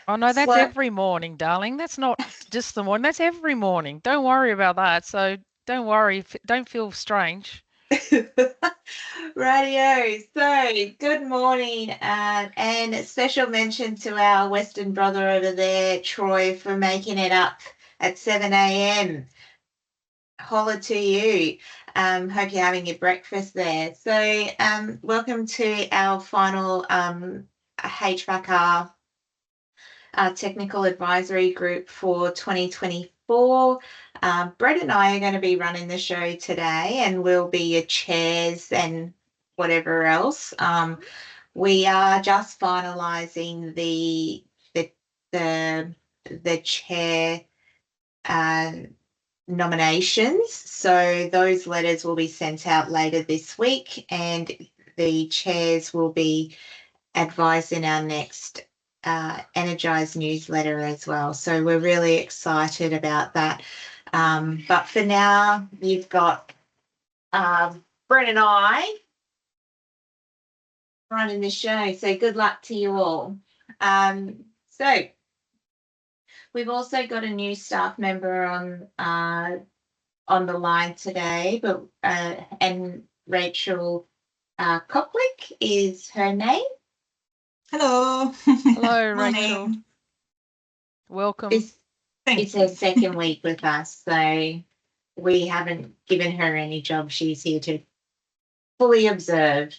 Oh no, that's Slow. every morning, darling. That's not just the morning. That's every morning. Don't worry about that. So don't worry. Don't feel strange. Radio. So, good morning, and special mention to our Western brother over there, Troy, for making it up at 7 a.m. Holla to you. Hope you're having your breakfast there. So, welcome to our final HVAC R technical advisory group for 2024. Brett and I are going to be running the show today, and we'll be your chairs and whatever else. We are just finalising the the the chair uh, nominations. So those letters will be sent out later this week, and the chairs will be advised in our next Energize newsletter as well. So we're really excited about that. But for now, you've got Brett and I running the show. So good luck to you all. So we've also got a new staff member on the line today, but and Rachel Coplick is her name. Hello. Hello, Rachel. Morning. Welcome. This Thank is her you. second week with us, so we haven't given her any job. She's here to fully observe.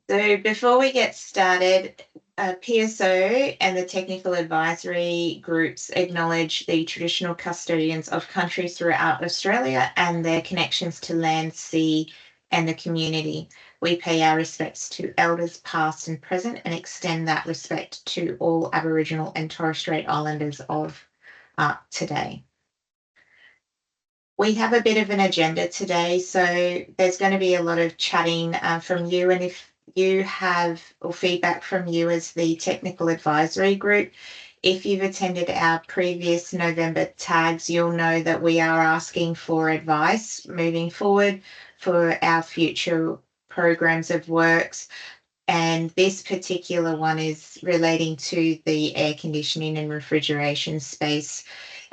So before we get started, PSO and the technical advisory groups acknowledge the traditional custodians of country throughout Australia and their connections to land, sea, and the community. We pay our respects to elders past and present and extend that respect to all Aboriginal and Torres Strait Islanders of today. We have a bit of an agenda today, so there's going to be a lot of chatting from you. And if you have or feedback from you as the technical advisory group, if you've attended our previous November tags, you'll know that we are asking for advice moving forward for our future programs of works. And this particular one is relating to the air conditioning and refrigeration space.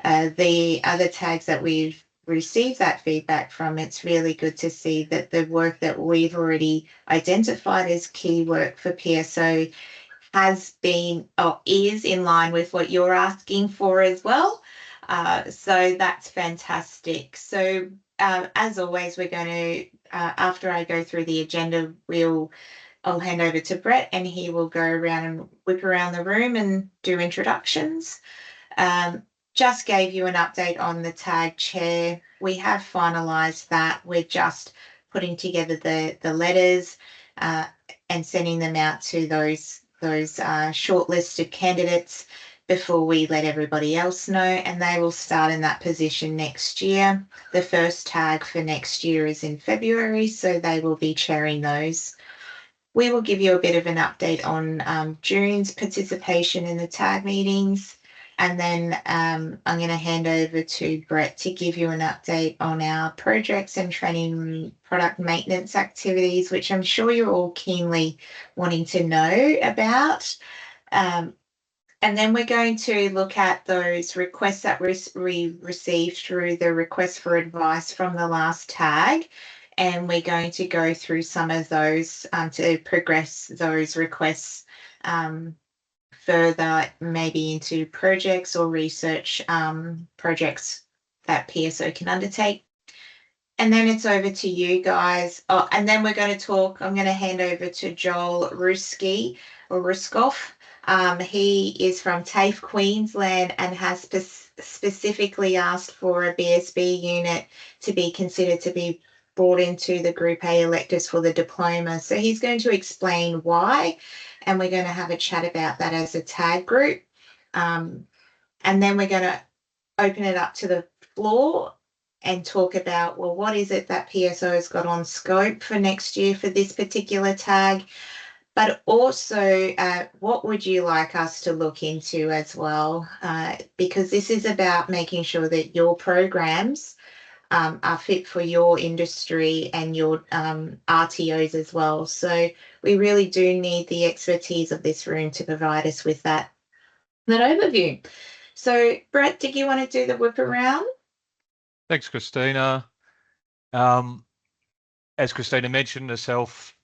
The other tags that we've received that feedback from, it's really good to see that the work that we've already identified as key work for PSO has been or is in line with what you're asking for as well. So that's fantastic. So as always, we're going to, after I go through the agenda, I'll hand over to Brett and he will go around and whip around the room and do introductions. Um, just gave you an update on the tag chair. We have finalised that. We're just putting together the letters uh, and sending them out to those shortlisted candidates before we let everybody else know, and they will start in that position next year. The first tag for next year is in February, so they will be chairing those. We will give you a bit of an update on June's participation in the tag meetings. And then I'm going to hand over to Brett to give you an update on our projects and training product maintenance activities, which I'm sure you're all keenly wanting to know about. Um, and then we're going to look at those requests that we received through the request for advice from the last tag. And we're going to go through some of those to progress those requests further, maybe into projects or research projects that PSO can undertake. And then it's over to you guys. Oh, and then we're going to talk. I'm going to hand over to Joel Ruski or Ruskoff. He is from TAFE Queensland and has specifically asked for a BSB unit to be considered to be brought into the Group A electives for the diploma. So he's going to explain why, and we're going to have a chat about that as a tag group. And then we're going to open it up to the floor and talk about, well, what is it that PSO has got on scope for next year for this particular tag? But also, what would you like us to look into as well? Because this is about making sure that your programs are fit for your industry and your RTOs as well. So we really do need the expertise of this room to provide us with that. that overview. So, Brett, did you want to do the whip around? Thanks, Christina. As Christina mentioned, herself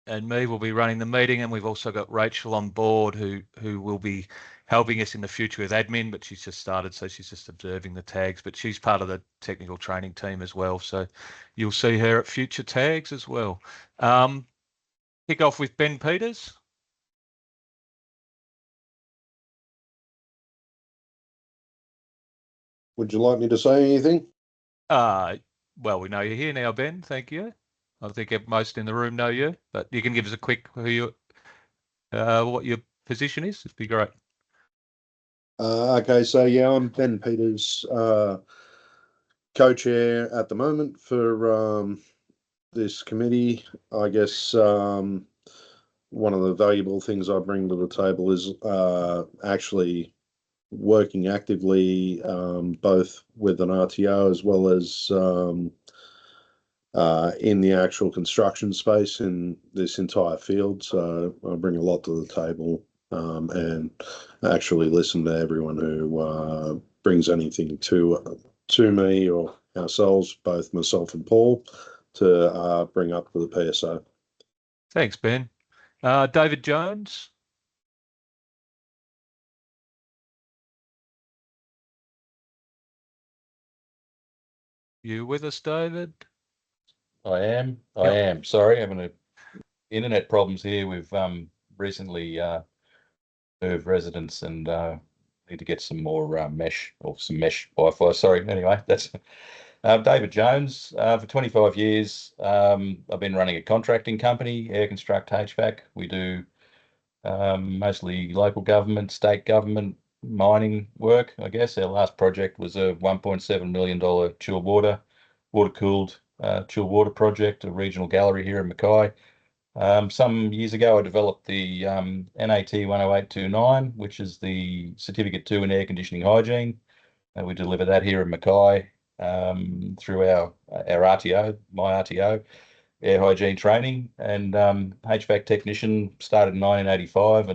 and me will be running the meeting, and we've also got Rachel on board who will be helping us in the future with admin, but she's just started, so she's just observing the tags, but she's part of the technical training team as well, so you'll see her at future tags as well. Kick off with Ben Peters. Would you like me to say anything? Well, we know you're here now, Ben. Thank you. I think most in the room know you, but you can give us a quick what your position is. It'd be great. Okay, so yeah, I'm Ben Peters, co-chair at the moment for this committee. I guess one of the valuable things I bring to the table is actually working actively both with an RTO as well as in the actual construction space in this entire field. So I bring a lot to the table and actually listen to everyone who brings anything to me or ourselves, both myself and Paul, to bring up to the PSO. Thanks, Ben. David Jones. You with us, David? I am. Sorry, having a internet problems here. We've recently moved residents and need to get some more mesh or some mesh Wi-Fi. Sorry. Anyway, that's David Jones. For 25 years, I've been running a contracting company, Air Construct HVAC. We do mostly local government, state government, mining work. I guess our last project was a $1.7 million chilled water cooled chilled water project, a regional gallery here in Mackay. Some years ago, I developed the NAT 10829, which is the Certificate 2 in Air Conditioning Hygiene. We deliver that here in Mackay through our RTO, my RTO, air hygiene training, and HVAC technician, started in 1985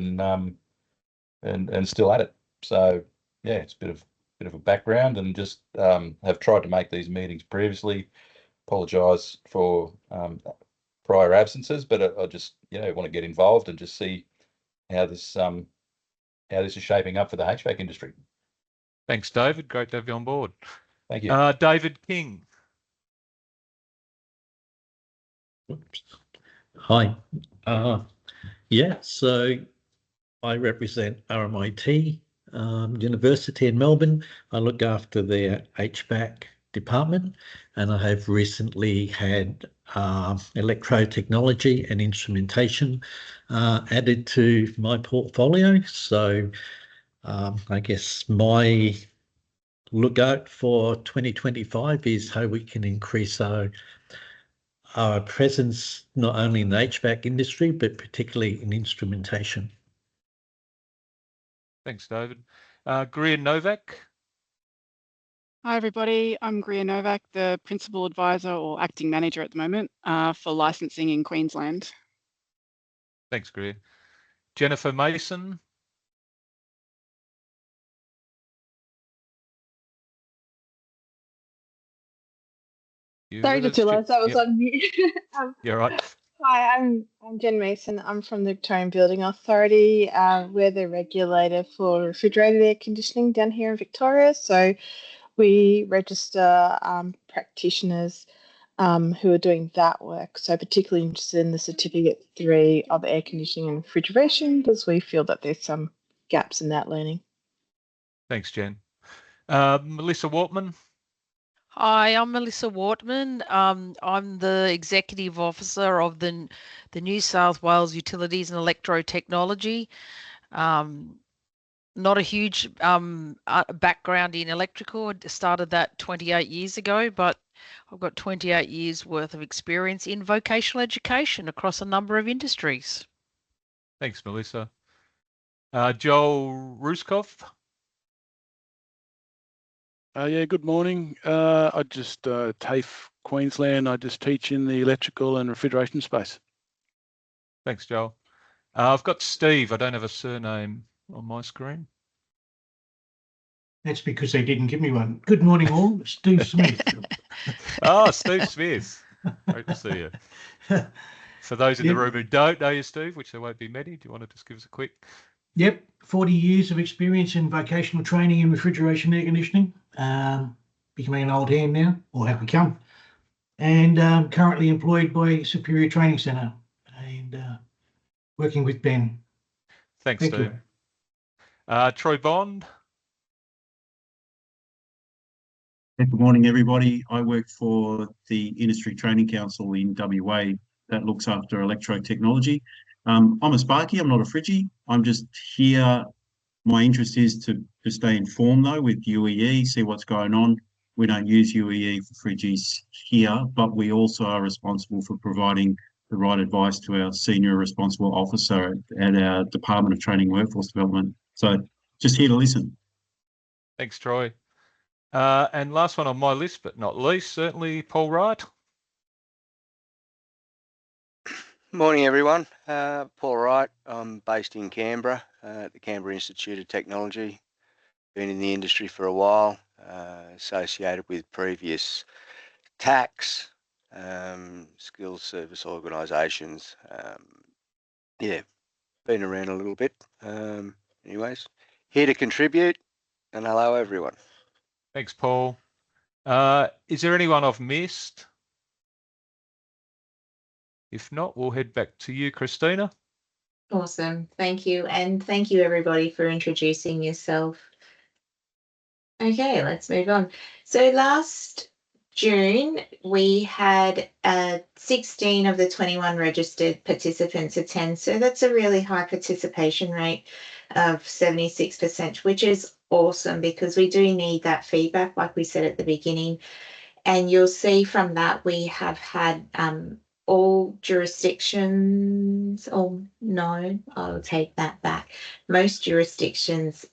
and still at it. So yeah, it's a bit of a background, and just have tried to make these meetings previously. Apologise for prior absences, but I just want to get involved and just see how this is shaping up for the HVAC industry. Thanks, David. Great to have you on board. Thank you. David King. Oops. Hi. Yeah, so I represent RMIT University in Melbourne. I look after their HVAC department, and I have recently had electrotechnology and instrumentation added to my portfolio. So I guess my lookout for 2025 is how we can increase our presence not only in the HVAC industry, but particularly in instrumentation. Thanks, David. Greer Novak. Hi, everybody. I'm Greer Novak, the Principal Advisor or Acting Manager at the moment for licensing in Queensland. Thanks, Greer. Jennifer Mason. Sorry to realise that was on mute. You're right. Hi, I'm Jen Mason. I'm from the Victorian Building Authority. We're the regulator for refrigerated air conditioning down here in Victoria. So we register practitioners who are doing that work. So particularly interested in the Certificate 3 of air conditioning and refrigeration, because we feel that there's some gaps in that learning. Thanks, Jen. Melissa Wortman. Hi, I'm Melissa Wortman. I'm the Executive Officer of the New South Wales Utilities and Electrotechnology. Not a huge background in electrical. I started that 28 years ago, but I've got 28 years worth of experience in vocational education across a number of industries. Thanks, Melissa. Joel Ruskov. Yeah, good morning. I just TAFE Queensland. I just teach in the electrical and refrigeration space. Thanks, Joel. I've got Steve. I don't have a surname on my screen. That's because they didn't give me one. Good morning, all. Steve Smith. Oh, Steve Smith. Great to see you. For those in the room who don't know you, Steve, which there won't be many, do you want to just give us a quick? Yep, 40 years of experience in vocational training in refrigeration air conditioning. Becoming an old hand now, or have become. And currently employed by Superior Training Centre and working with Ben. Thanks, Thank Steve. you. Troy Bond. Good morning, everybody. I work for the Industry Training Council in WA that looks after electrotechnology. I'm a Sparky, I'm not a Friggy. I'm just here. My interest is to stay informed, though, with UEE, see what's going on. We don't use UEE for Friggies here, but we also are responsible for providing the right advice to our senior responsible officer at our Department of Training Workforce Development. So just here to listen. Thanks, Troy. And last one on my list, but not least, certainly Paul Wright. Morning, everyone. Paul Wright. I'm based in Canberra at the Canberra Institute of Technology. Been in the industry for a while, associated with previous tax, skills service organisations. Yeah, been around a little bit. Anyways, here to contribute, and hello, everyone. Thanks, Paul. Is there anyone I've missed? If not, we'll head back to you, Christina. Awesome. Thank you. And thank you, everybody, for introducing yourself. Okay, let's move on. So last June, we had 16 of the 21 registered participants attend. So that's a really high participation rate of 76%, which is awesome because we do need that feedback, like we said at the beginning. And you'll see from that we have had all jurisdictions, no, I'll take that back. Most jurisdictions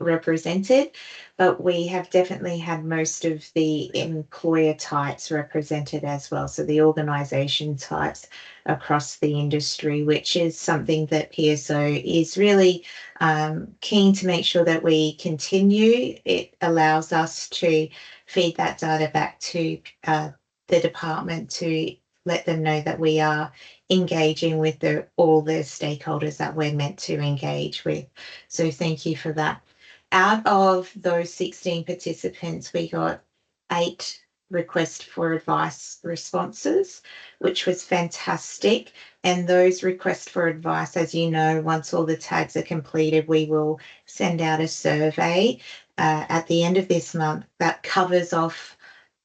represented, but we have definitely had most of the employer types represented as well. So the organisation types across the industry, which is something that PSO is really keen to make sure that we continue. It allows us to feed that data back to the department to let them know that we are engaging with all the stakeholders that we're meant to engage with. So thank you for that. Out of those 16 participants, we got 8 requests for advice responses, which was fantastic. And those requests for advice, as you know, once all the tags are completed, we will send out a survey at the end of this month that covers off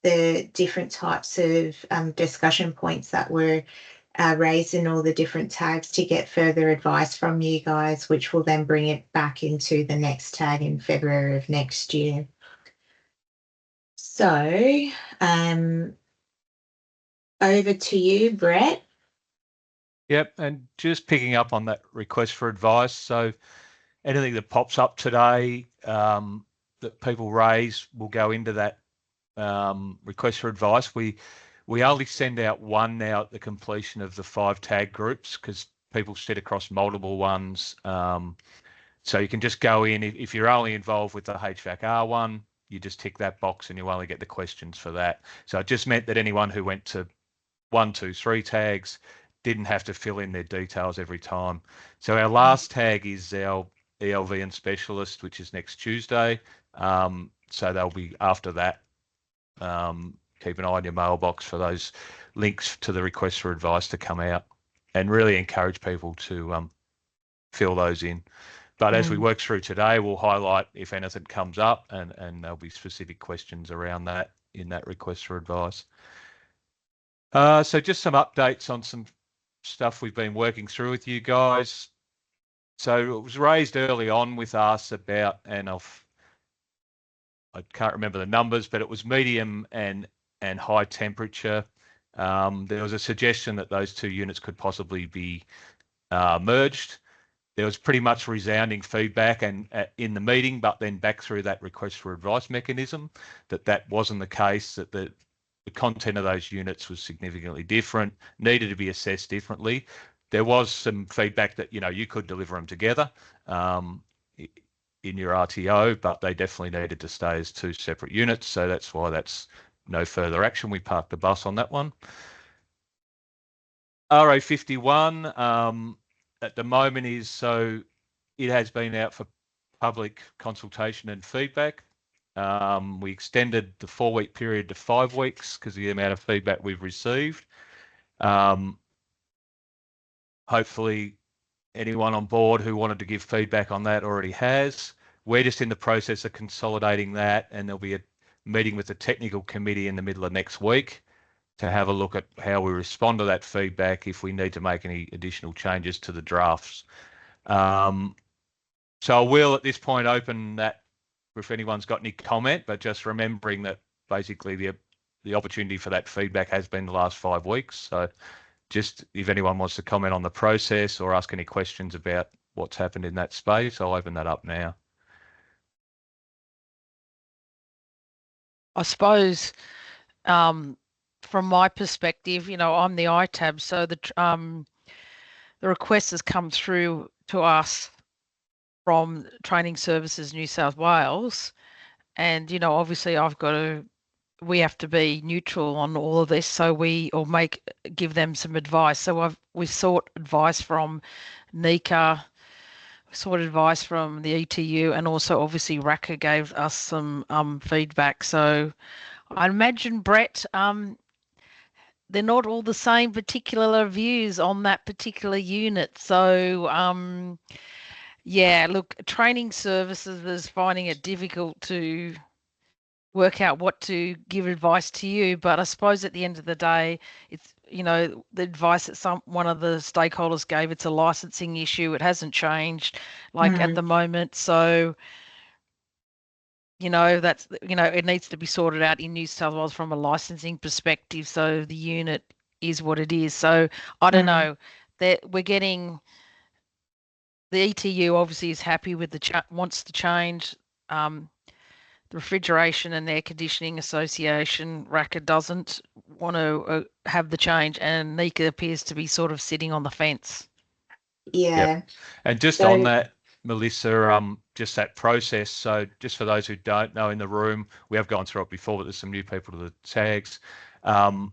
the different types of discussion points that were raised in all the different tags to get further advice from you guys, which will then bring it back into the next tag in February of next year. So over to you, Brett. Yep, and just picking up on that request for advice. So anything that pops up today that people raise will go into that request for advice. We only send out one now at the completion of the 5 tag groups because people sit across multiple ones. So you can just go in, if you're only involved with the HVAC R one, you just tick that box and you only get the questions for that. So it just meant that anyone who went to 1, 2, 3 tags didn't have to fill in their details every time. So our last tag is our ELV and specialist, which is next Tuesday. So they'll be after that. Keep an eye on your mailbox for those links to the request for advice to come out, and really encourage people to fill those in. But as we work through today, we'll highlight if anything comes up, and there'll be specific questions around that in that request for advice. So just some updates on some stuff we've been working through with you guys. So it was raised early on with us about, and I can't remember the numbers, but it was medium and high temperature. There was a suggestion that those 2 units could possibly be merged. There was pretty much resounding feedback and in the meeting, but then back through that request for advice mechanism, that wasn't the case, that the content of those units was significantly different, needed to be assessed differently. There was some feedback that, you could deliver them together. in your RTO, but they definitely needed to stay as 2 separate units. So that's why that's no further action. We parked the bus on that one. RA51 at the moment is, so it has been out for public consultation and feedback. We extended the 4-week period to 5 weeks because of the amount of feedback we've received. Hopefully anyone on board who wanted to give feedback on that already has. We're just in the process of consolidating that, and there'll be a meeting with the technical committee in the middle of next week to have a look at how we respond to that feedback, if we need to make any additional changes to the drafts. So I will at this point open that if anyone's got any comment, but just remembering that basically the opportunity for that feedback has been the last 5 weeks. So just if anyone wants to comment on the process or ask any questions about what's happened in that space, I'll open that up now. I suppose from my perspective, you know, I'm the ITAB, so the request has come through to us from Training Services New South Wales, and you know, obviously we have to be neutral on all of this, so give them some advice. So we've sought advice from NECA, sought advice from the ETU, and also obviously RACA gave us some feedback. So I imagine, Brett, they're not all the same particular views on that particular unit. So yeah, look, Training Services is finding it difficult to work out what to give advice to you, but I suppose at the end of the day, it's, you know, the advice that one of the stakeholders gave, it's a licensing issue. It hasn't changed at the moment. So, you know, that's, you know, it needs to be sorted out in New South Wales from a licensing perspective. So the unit is what it is. So I don't know that we're getting, the ETU obviously is happy with wants to change. The Refrigeration and Air Conditioning Association, RACA, doesn't want to have the change, and NECA appears to be sort of sitting on the fence. Yeah. Yep. And just on that, Melissa, just that process. So just for those who don't know in the room, we have gone through it before, but there's some new people to the tags. So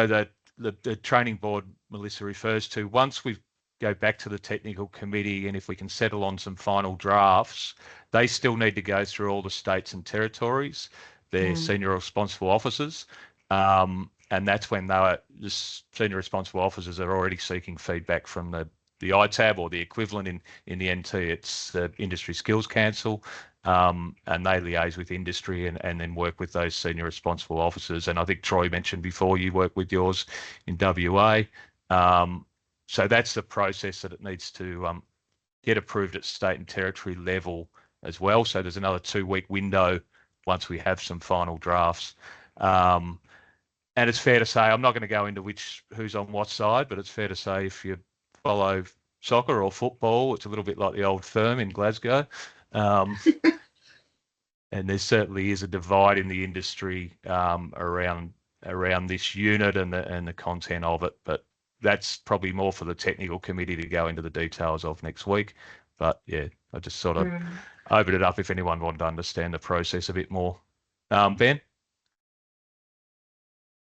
that the training board Melissa refers to, once we go back to the technical committee, and if we can settle on some final drafts, they still need to go through all the states and territories, their senior responsible officers, and that's when the senior responsible officers are already seeking feedback from the ITAB, or the equivalent in the NT, it's the Industry Skills Council, and they liaise with industry and then work with those senior responsible officers. And I think Troy mentioned before, you work with yours in WA. So that's the process that it needs to get approved at state and territory level as well. So there's another 2-week window once we have some final drafts. And it's fair to say, I'm not going to go into who's on what side, but it's fair to say if you follow soccer or football, it's a little bit like the old firm in Glasgow. And there certainly is a divide in the industry around this unit and the content of it. But that's probably more for the technical committee to go into the details of next week. But yeah, I just sort of opened it up if anyone wanted to understand the process a bit more. Ben?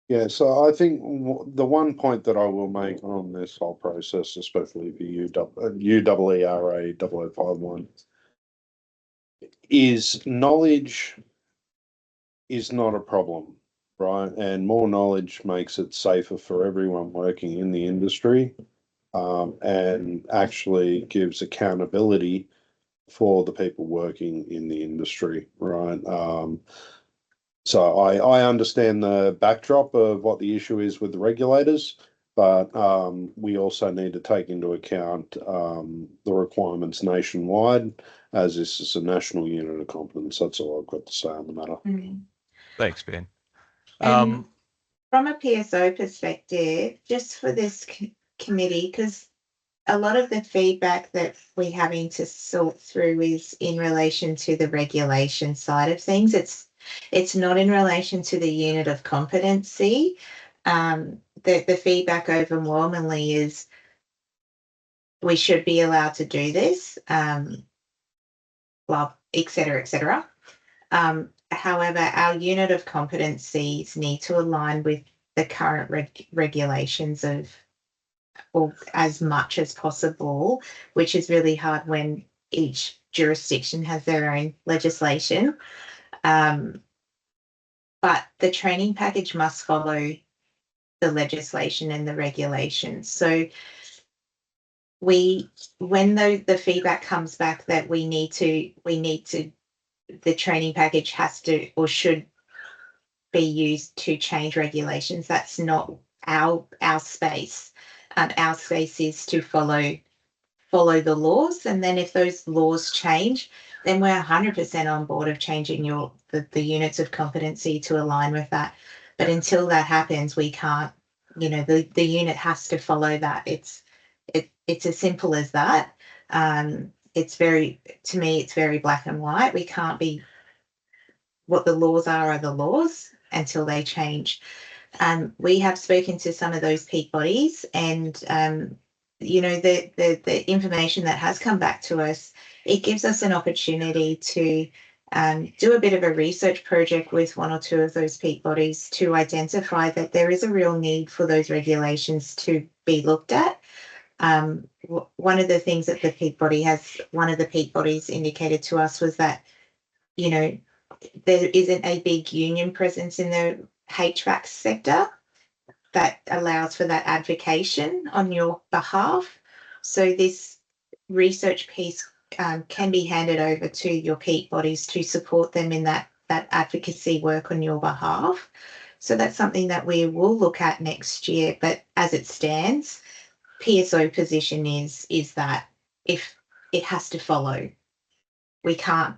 Yeah, so I think the one point that I will make on this whole process, especially for UEERA 0051, is knowledge is not a problem, right? And more knowledge makes it safer for everyone working in the industry, and actually gives accountability for the people working in the industry, right? So I understand the backdrop of what the issue is with the regulators, but we also need to take into account the requirements nationwide, as this is a national unit of competence. That's all I've got to say on the matter. Thanks, Ben. And from a PSO perspective, just for this committee, because a lot of the feedback that we're having to sort through is in relation to the regulation side of things. It's not in relation to the unit of competency. The feedback overwhelmingly is we should be allowed to do this. blah, et cetera. However, our unit of competencies need to align with the current regulations of, or as much as possible, which is really hard when each jurisdiction has their own legislation. But the training package must follow the legislation and the regulations. So when the feedback comes back that we need to, the training package has to or should be used to change regulations, that's not our space. Our space is to follow the laws, and then if those laws change, then we're 100% on board of changing the units of competency to align with that. But until that happens, we can't, the unit has to follow that. It's as simple as that. To me, it's very black and white. We can't be, what the laws are the laws until they change. We have spoken to some of those peak bodies, and the information that has come back to us, it gives us an opportunity to do a bit of a research project with one or two of those peak bodies to identify that there is a real need for those regulations to be looked at. One of the things that one of the peak bodies indicated to us was that, there isn't a big union presence in the HVAC sector that allows for that advocacy on your behalf. So this research piece can be handed over to your peak bodies to support them in that advocacy work on your behalf. So that's something that we will look at next year. But as it stands, PSO position is that if it has to follow, we can't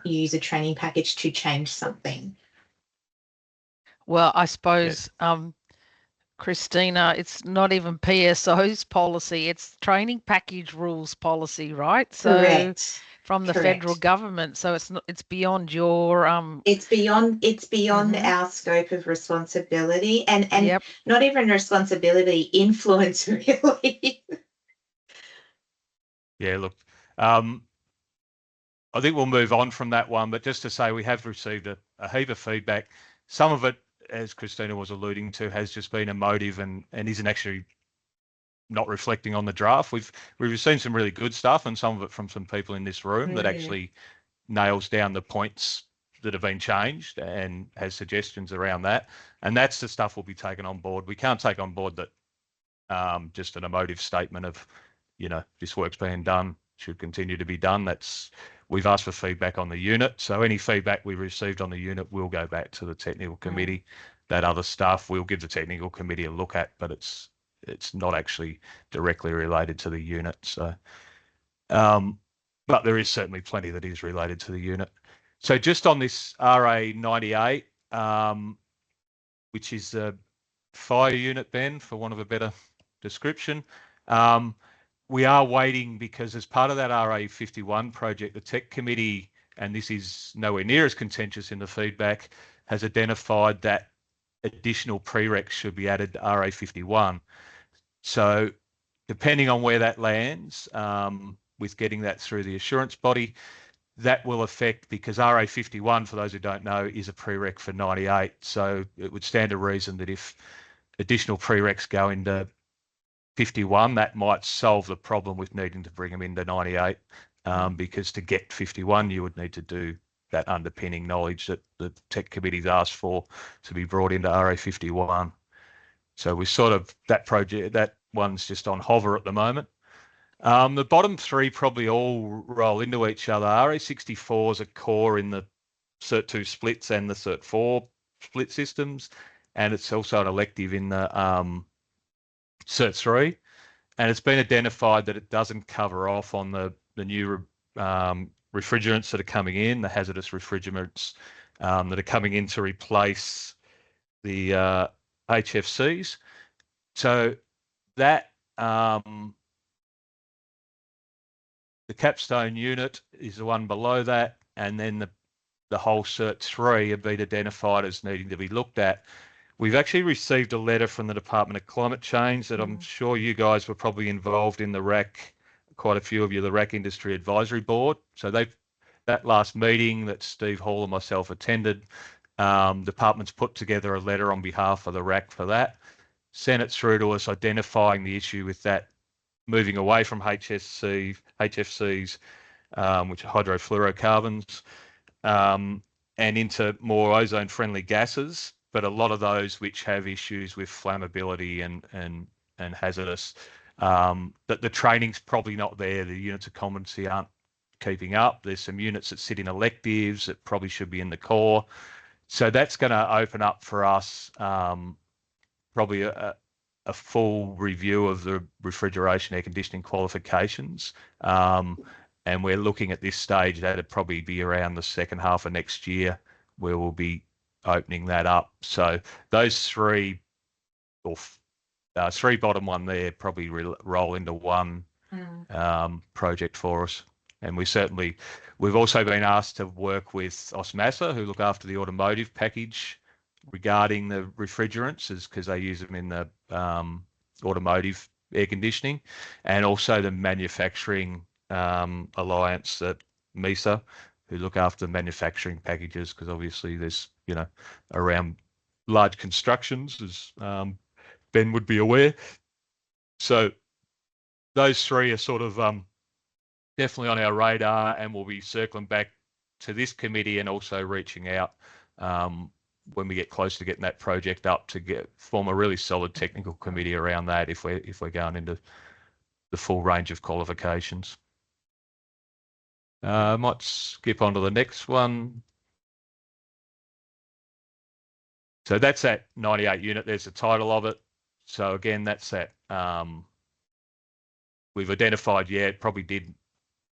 use a training package to change something. Well, I suppose, Christina, it's not even PSO's policy, it's training package rules policy, right? So Correct. From the federal government. So it's beyond your it's beyond our scope of responsibility, and not even responsibility, influence, really. Yeah, look, I think we'll move on from that one, but just to say we have received a heap of feedback. Some of it, as Christina was alluding to, has just been emotive and isn't actually not reflecting on the draft. We've received some really good stuff, and some of it from some people in this room that actually nails down the points that have been changed and has suggestions around that. And that's the stuff we'll be taking on board. We can't take on board that just an emotive statement of, this work's being done, should continue to be done. We've asked for feedback on the unit. So any feedback we received on the unit will go back to the technical committee. That other stuff we'll give the technical committee a look at, but it's not actually directly related to the unit. So, but there is certainly plenty that is related to the unit. So just on this RA 98, which is a fire unit, Ben, for want of a better description, we are waiting because as part of that RA 51 project, the tech committee, and this is nowhere near as contentious in the feedback, has identified that additional prereqs should be added to RA 51. So depending on where that lands, with getting that through the assurance body, that will affect, because RA 51, for those who don't know, is a prereq for 98. So it would stand to reason that if additional prereqs go into 51, that might solve the problem with needing to bring them into 98, because to get 51, you would need to do that underpinning knowledge that the tech committee's asked for to be brought into RA 51. So we sort of, that one's just on hover at the moment. The bottom three probably all roll into each other. RA 64 is a core in the Cert 2 splits and the Cert 4 split systems, and it's also an elective in the Cert 3. And it's been identified that it doesn't cover off on the new refrigerants that are coming in, the hazardous refrigerants that are coming in to replace the HFCs. So that the capstone unit is the one below that, and then the whole Cert 3 have been identified as needing to be looked at. We've actually received a letter from the Department of Climate Change that I'm sure you guys were probably involved in the RAC, quite a few of you, the RAC Industry Advisory Board. So they've that last meeting that Steve Hall and myself attended, departments put together a letter on behalf of the RAC for that, sent it through to us identifying the issue with that, moving away from HFCs, which are hydrofluorocarbons, and into more ozone-friendly gases, but a lot of those which have issues with flammability and hazardous. That the training's probably not there. The units of competency aren't keeping up. There's some units that sit in electives that probably should be in the core. So that's going to open up for us probably a full review of the refrigeration air conditioning qualifications. And we're looking at this stage, that'd probably be around the second half of next year where we'll be opening that up. So those three, or three bottom one there, probably roll into one project for us. And we've also been asked to work with Osmasa, who look after the automotive package regarding the refrigerants, because they use them in the automotive air conditioning, and also the manufacturing alliance, that MESA, who look after the manufacturing packages, because obviously there's, around large constructions, as Ben would be aware. So those three are sort of definitely on our radar, and we'll be circling back to this committee and also reaching out when we get close to getting that project up to form a really solid technical committee around that if we're going into the full range of qualifications. I might skip on to the next one. So that's that 98 unit. There's the title of it. So again, that's that. We've identified, it probably did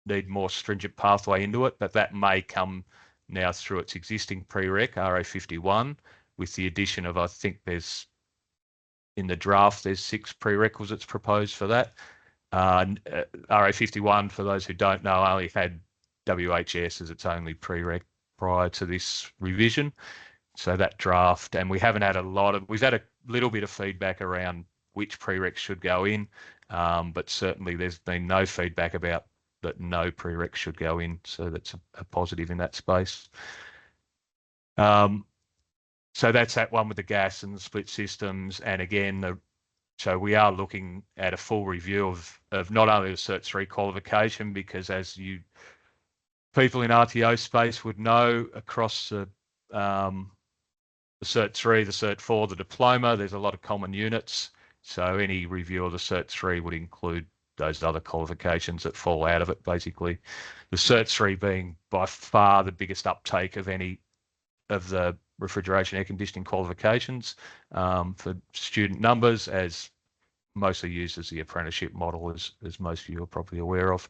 need more stringent pathway into it, but that may come now through its existing prereq, RA51, with the addition of, I think there's, in the draft, there's 6 prerequisites proposed for that. RA51, for those who don't know, only had WHS as its only prereq prior to this revision. So that draft, and we haven't had we've had a little bit of feedback around which prereqs should go in, but certainly there's been no feedback about that no prereqs should go in. So that's a positive in that space. So that's that one with the gas and the split systems. And again, so we are looking at a full review of not only the Cert 3 qualification, because as you people in RTO space would know, across the Cert 3, the Cert 4, the diploma, there's a lot of common units. So any review of the Cert 3 would include those other qualifications that fall out of it, basically. The Cert 3 being by far the biggest uptake of any of the refrigeration air conditioning qualifications for student numbers, as mostly used as the apprenticeship model, as most of you are probably aware of.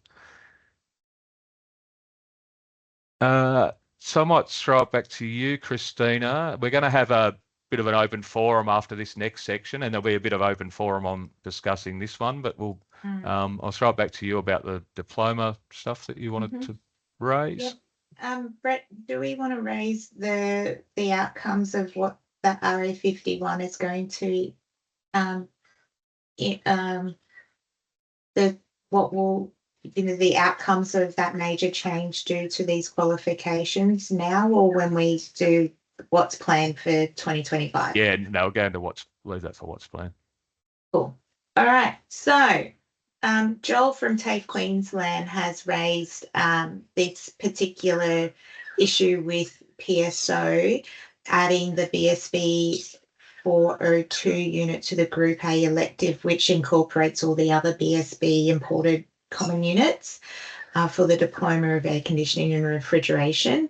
So I might throw it back to you, Christina. We're going to have a bit of an open forum after this next section, and there'll be a bit of open forum on discussing this one, but we'll I'll throw it back to you about the diploma stuff that you wanted to raise. Yep. Brett, do we want to raise the outcomes of what the RA51 is going to what will the outcomes of that major change due to these qualifications now, or when we do what's planned for 2025? Yeah, no, we'll go into leave that for what's planned. Cool. All right. So Joel from TAFE Queensland has raised this particular issue with PSO adding the BSB 402 unit to the Group A elective, which incorporates all the other BSB imported common units for the Diploma of Air Conditioning and Refrigeration.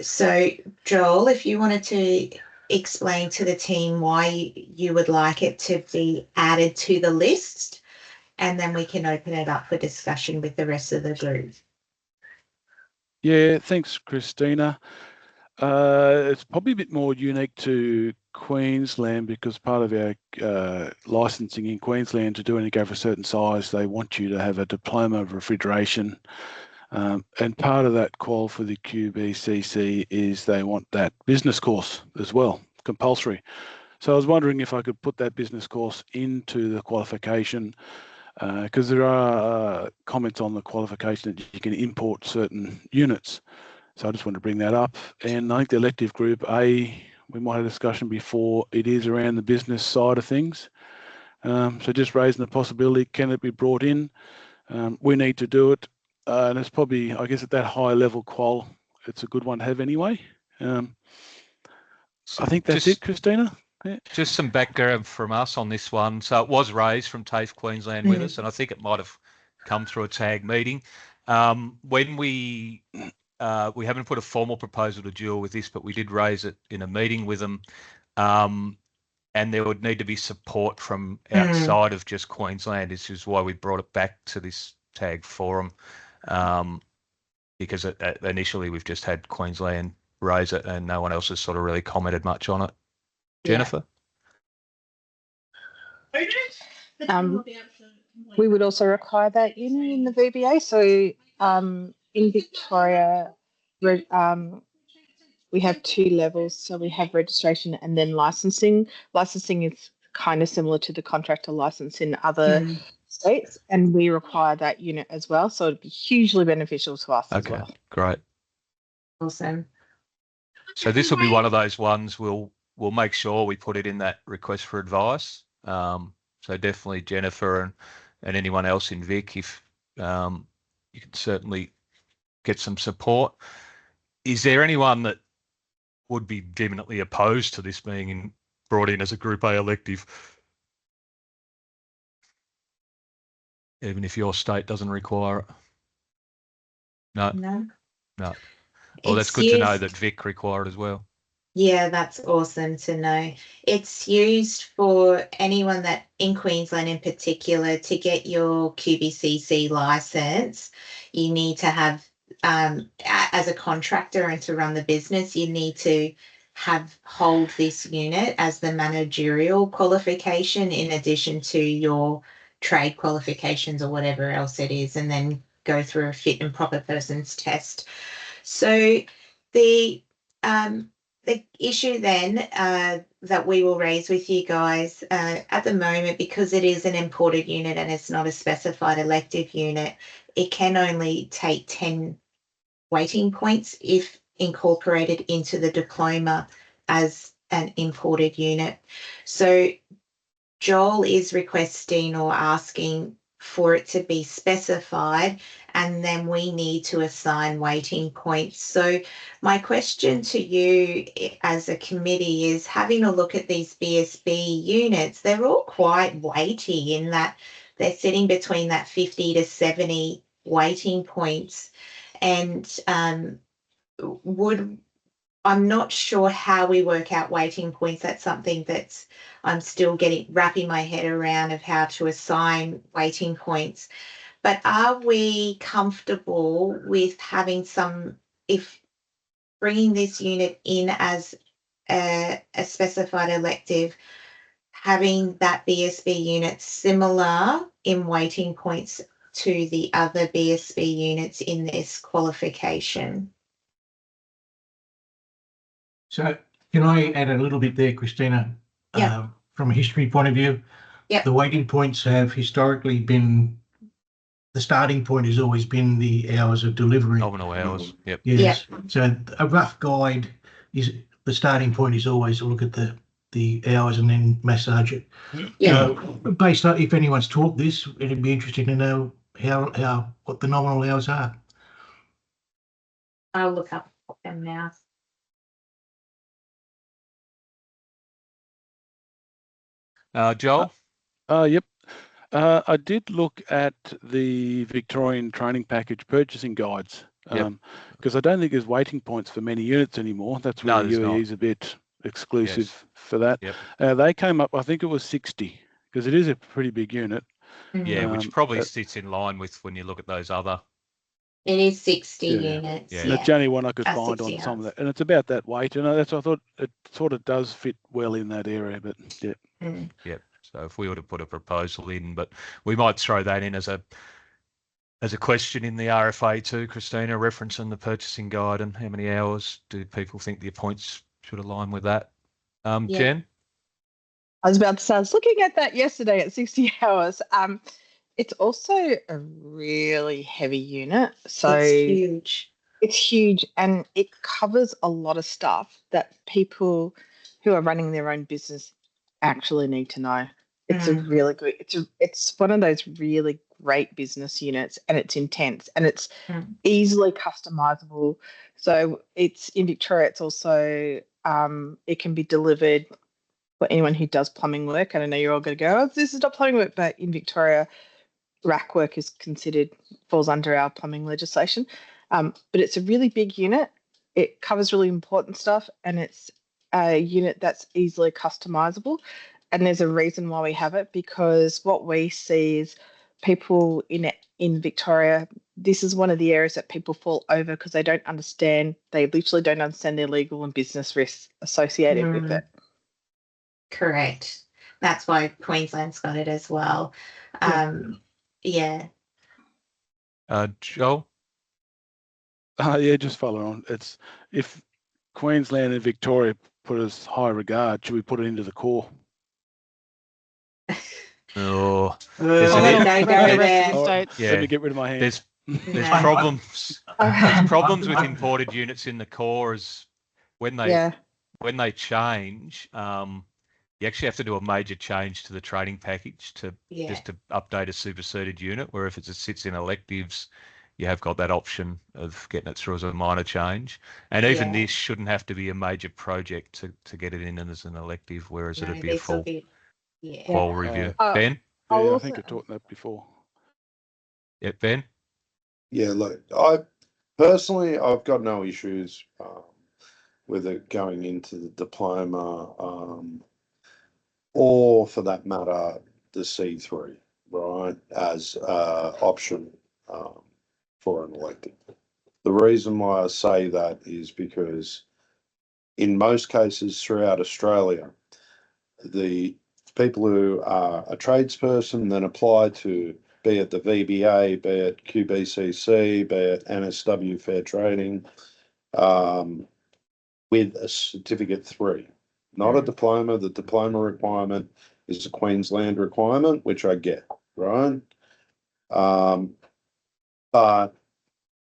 So Joel, if you wanted to explain to the team why you would like it to be added to the list, and then we can open it up for discussion with the rest of the group. Yeah, thanks, Christina. It's probably a bit more unique to Queensland, because part of our licensing in Queensland, to do any go for a certain size, they want you to have a diploma of refrigeration. And part of that qual for the QBCC is they want that business course as well, compulsory. So I was wondering if I could put that business course into the qualification. because there are comments on the qualification that you can import certain units. So I just want to bring that up. And I think the elective group A, we might have a discussion before, it is around the business side of things. So just raising the possibility, can it be brought in? We need to do it. And it's probably, I guess, at that high level qual, it's a good one to have anyway. I think that's it, Christina. Yeah. Just some background from us on this one. So it was raised from TAFE Queensland with us, and I think it might have come through a tag meeting. When we haven't put a formal proposal to deal with this, but we did raise it in a meeting with them. And there would need to be support from outside of just Queensland. This is why we brought it back to this tag forum, because initially we've just had Queensland raise it and no one else has sort of really commented much on it. Jennifer? We would also require that unit in the VBA. So in Victoria, we have 2 levels. So we have registration and then licensing. Licensing is kind of similar to the contractor license in other states, and we require that unit as well. So it'd be hugely beneficial to us as well. Great. Awesome. So this will be one of those ones we'll make sure we put it in that request for advice. So definitely Jennifer and anyone else in Vic, if you can certainly get some support. Is there anyone that would be vehemently opposed to this being brought in as a Group A elective, even if your state doesn't require it? No. Well, that's good to know that Vic required as well. Yeah, that's awesome to know. It's used for anyone that in Queensland in particular, to get your QBCC license, you need to have, as a contractor and to run the business, you need to hold this unit as the managerial qualification in addition to your trade qualifications or whatever else it is, and then go through a fit and proper persons test. So the issue then that we will raise with you guys at the moment, because it is an imported unit and it's not a specified elective unit, it can only take 10 weighting points if incorporated into the diploma as an imported unit. So Joel is requesting or asking for it to be specified, and then we need to assign weighting points. So my question to you as a committee is, having a look at these BSB units, they're all quite weighty in that they're sitting between that 50 to 70 weighting points. And I'm not sure how we work out weighting points. That's something that's I'm still wrapping my head around, of how to assign weighting points. But are we comfortable with having if bringing this unit in as a specified elective, having that BSB unit similar in weighting points to the other BSB units in this qualification? So can I add a little bit there, Christina? Yeah. From a history point of view, the weighting points have historically been, the starting point has always been the hours of delivery. Nominal hours, yep. Yes. Yep. So a rough guide is, the starting point is always to look at the hours and then massage it. Yeah. So based on, if anyone's taught this, it'd be interesting to know what the nominal hours are. I'll look up them now. Joel? Yep. I did look at the Victorian Training Package purchasing guides, because I don't think there's weighting points for many units anymore. That's where the UEE is a bit exclusive for that. Yep. They came up, I think it was 60, because it is a pretty big unit. Yeah, which probably sits in line with when you look at those other. It is 60 units. Yeah. That's the only one I could find on some of that. And it's about that weight. And that's, I thought it sort of does fit well in that area, but yeah. Yep. So if we were to put a proposal in, but we might throw that in as a question in the RFA too, Christina, referencing the purchasing guide and how many hours do people think the points should align with that? Jen? I was about to say, I was looking at that yesterday at 60 hours. It's also a really heavy unit. So It's huge. It's huge and it covers a lot of stuff that people who are running their own business actually need to know. It's a really good, it's one of those really great business units, and it's intense and it's easily customizable. So it's in Victoria, it's also it can be delivered for anyone who does plumbing work. And I know you're all going to go, oh, this is not plumbing work, but in Victoria, rack work is considered, falls under our plumbing legislation. But it's a really big unit. It covers really important stuff, and it's a unit that's easily customizable. And there's a reason why we have it, because what we see is people in Victoria, this is one of the areas that people fall over because they don't understand. They literally don't understand their legal and business risks associated with it. Correct. That's why Queensland's got it as well. Yeah. Joel? Yeah, just follow on. It's if Queensland and Victoria put us high regard, should we put it into the core? Oh, Don't go there. Yeah, let me get rid of my hand. There's problems. There's problems with imported units in the core is when they change. You actually have to do a major change to the trading package just to update a superseded unit. Where if it sits in electives, you have got that option of getting it through as a minor change. And even this shouldn't have to be a major project to get it in as an elective, whereas it'd be a full review. Ben? Yeah, I think I've taught that before. Yeah, Ben? Yeah, look, I've got no issues with it going into the diploma, or for that matter, the C3, right, as option for an elective. The reason why I say that is because in most cases throughout Australia, the people who are a tradesperson then apply to, be it the VBA, be it QBCC, be it NSW Fair Trading, with a certificate 3, not a diploma. The diploma requirement is a Queensland requirement, which I get, right? But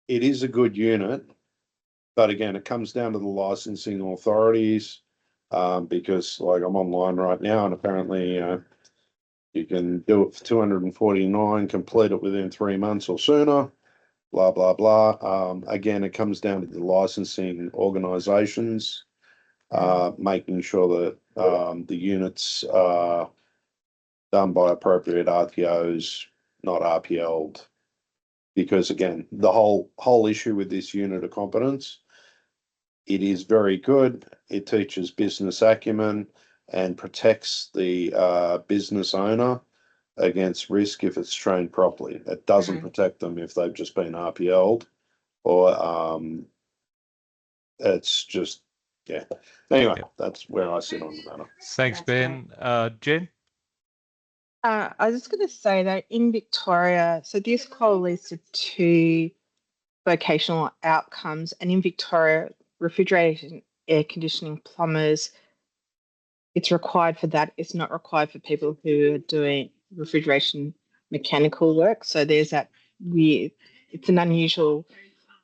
it is a good unit. But again, it comes down to the licensing authorities, because like I'm online right now and apparently you can do it for 249, complete it within 3 months or sooner, blah, blah, blah. Again, it comes down to the licensing organisations, making sure that the units are done by appropriate RTOs, not RPL'd. Because again, the whole issue with this unit of competence, it is very good. It teaches business acumen and protects the business owner against risk if it's trained properly. It doesn't protect them if they've just been RPL'd or it's just, Anyway, that's where I sit on the matter. Thanks, Ben. Jen? I was just going to say that in Victoria, so this correlates to 2 vocational outcomes, and in Victoria, refrigeration, air conditioning, plumbers, it's required for that. It's not required for people who are doing refrigeration mechanical work. So there's that it's an unusual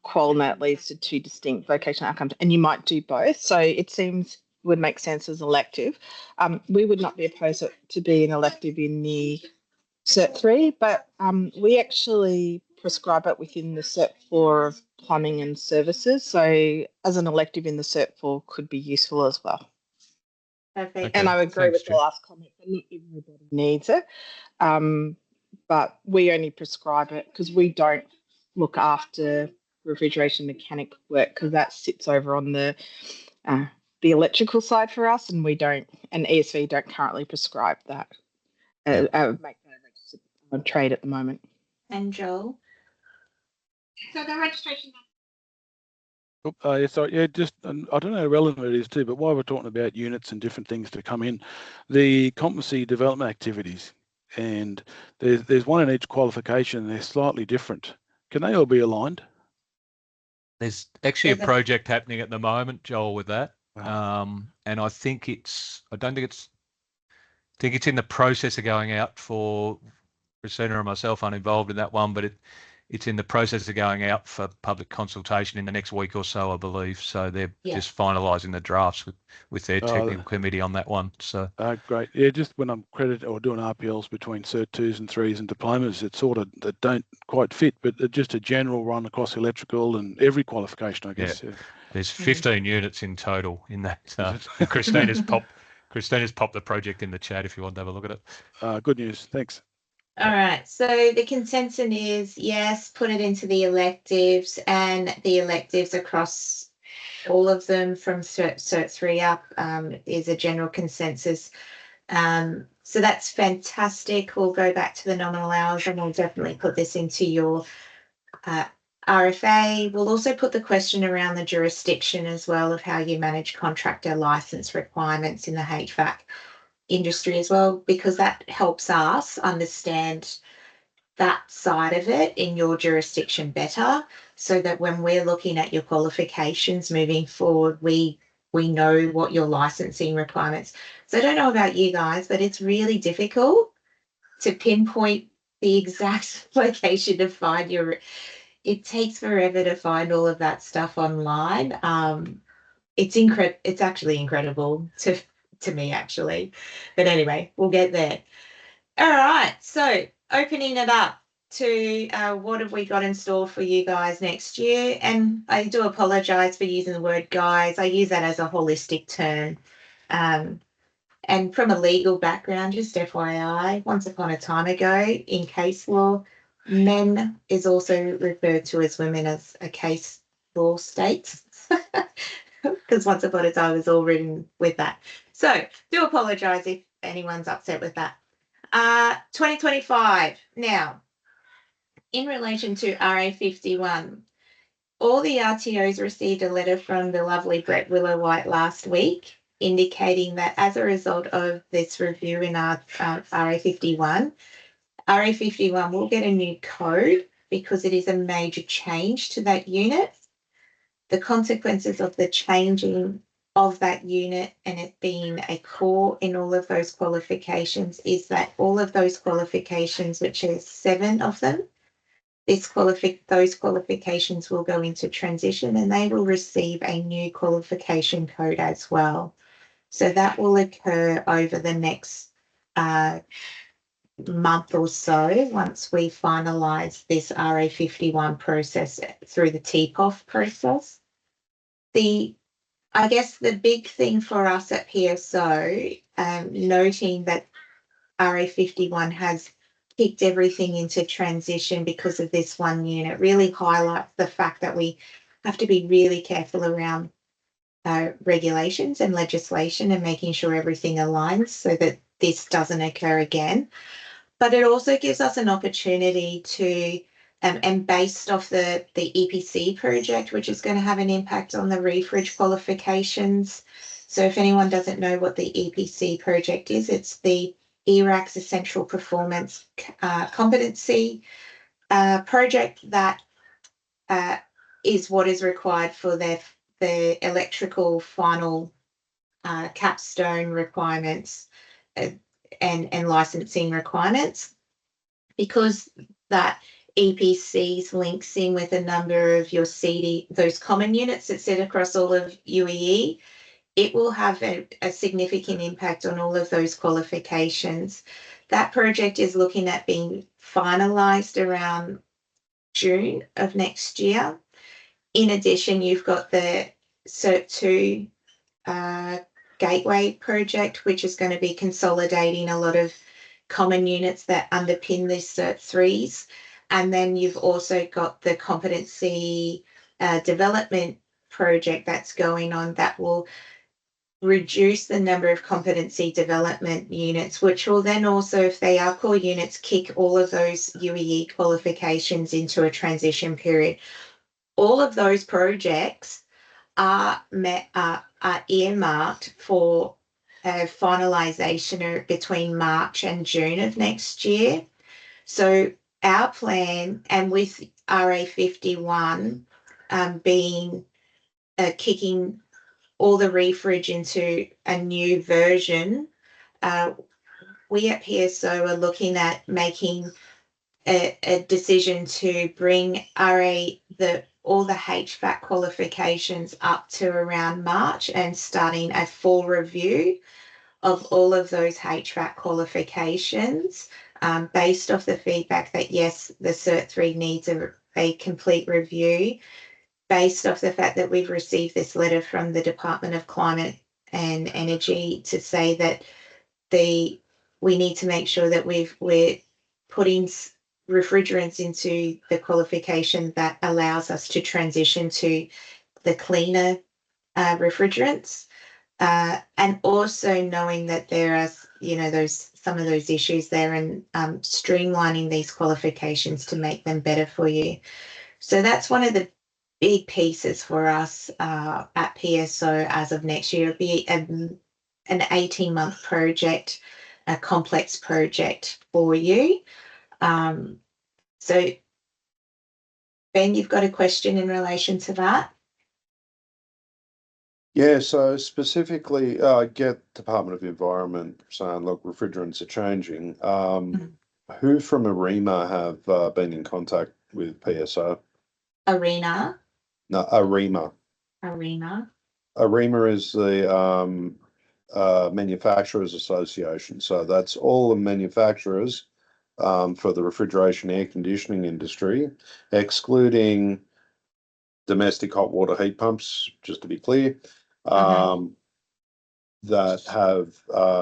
qual that leads to 2 distinct vocational outcomes, and you might do both. So it seems would make sense as elective. We would not be opposed to be an elective in the Cert 3, but we actually prescribe it within the Cert 4 of plumbing and services. So as an elective in the Cert 4 could be useful as well. Perfect. And I agree with the last comment that not everybody needs it, but we only prescribe it because we don't look after refrigeration mechanic work, because that sits over on the electrical side for us, and we don't, and ESV don't currently prescribe that. Make that a registered trade at the moment. And Joel? So the registration. Just I don't know how relevant it is too, but while we're talking about units and different things to come in, the competency development activities, and there's one in each qualification, and they're slightly different. Can they all be aligned? There's actually a project happening at the moment, Joel, with that. And I think it's in the process of going out for Christina and myself aren't involved in that one, but it's in the process of going out for public consultation in the next week or so, I believe. So they're just finalising the drafts with their technical committee on that one. So great. Yeah, just when I'm credited or doing RPLs between Cert 2s and 3s and diplomas, it's sort of that don't quite fit, but just a general run across electrical and every qualification, I guess. Yeah. There's 15 units in total in that. Christina's popped the project in the chat if you want to have a look at it. Good news. Thanks. All right, so the consensus is yes, put it into the electives, and the electives across all of them from Cert 3 up is a general consensus. So that's fantastic. We'll go back to the nominal hours and we'll definitely put this into your RFA. We'll also put the question around the jurisdiction as well of how you manage contractor license requirements in the HVAC industry as well, because that helps us understand that side of it in your jurisdiction better, so that when we're looking at your qualifications moving forward, we know what your licensing requirements. So I don't know about you guys, but it's really difficult to pinpoint the exact location to find your. It takes forever to find all of that stuff online. It's actually incredible to me, actually. But anyway, we'll get there. All right, so opening it up to what have we got in store for you guys next year? And I do apologise for using the word guys. I use that as a holistic term. And from a legal background, just FYI, once upon a time ago in case law, men is also referred to as women, as a case law states. Because once upon a time it was all written with that. So do apologise if anyone's upset with that. 2025. Now, in relation to RA51, all the RTOs received a letter from the lovely Brett Willow-White last week indicating that as a result of this review in our RA51 will get a new code because it is a major change to that unit. The consequences of the changing of that unit and it being a core in all of those qualifications is that all of those qualifications, which is 7 of them, those qualifications will go into transition and they will receive a new qualification code as well. So that will occur over the next month or so once we finalise this RA51 process through the TPOF process. I guess the big thing for us at PSO, noting that RA51 has kicked everything into transition because of this one unit, really highlights the fact that we have to be really careful around regulations and legislation and making sure everything aligns so that this doesn't occur again. But it also gives us an opportunity to, and based off the EPC project, which is going to have an impact on the refridge qualifications. So if anyone doesn't know what the EPC project is, it's the ERAC's Essential Performance Competency project that is what is required for the electrical final capstone requirements and licensing requirements. Because that EPCs links in with a number of your those common units that sit across all of UEE, it will have a significant impact on all of those qualifications. That project is looking at being finalised around June of next year. In addition, you've got the Cert 2 Gateway project, which is going to be consolidating a lot of common units that underpin these Cert 3s. And then you've also got the competency development project that's going on that will reduce the number of competency development units, which will then also, if they are core units, kick all of those UEE qualifications into a transition period. All of those projects are earmarked for finalisation between March and June of next year. So our plan, and with RA51 being kicking all the refridge into a new version, we at PSO are looking at making a decision to bring all the HVAC qualifications up to around March and starting a full review of all of those HVAC qualifications, based off the feedback that yes, the Cert 3 needs a complete review, based off the fact that we've received this letter from the Department of Climate and Energy to say that we need to make sure that we're putting refrigerants into the qualification that allows us to transition to the cleaner refrigerants. And also knowing that there are, some of those issues there, and streamlining these qualifications to make them better for you. So that's one of the big pieces for us at PSO as of next year. It'll be an 18-month project, a complex project for you. So Ben, you've got a question in relation to that? Yeah, so specifically, I get Department of Environment saying, look, refrigerants are changing. Who from AREMA have been in contact with PSO? ARENA? No, AREMA. AREMA. AREMA is the Manufacturers Association. So that's all the manufacturers for the refrigeration air conditioning industry, excluding domestic hot water heat pumps, just to be clear, that have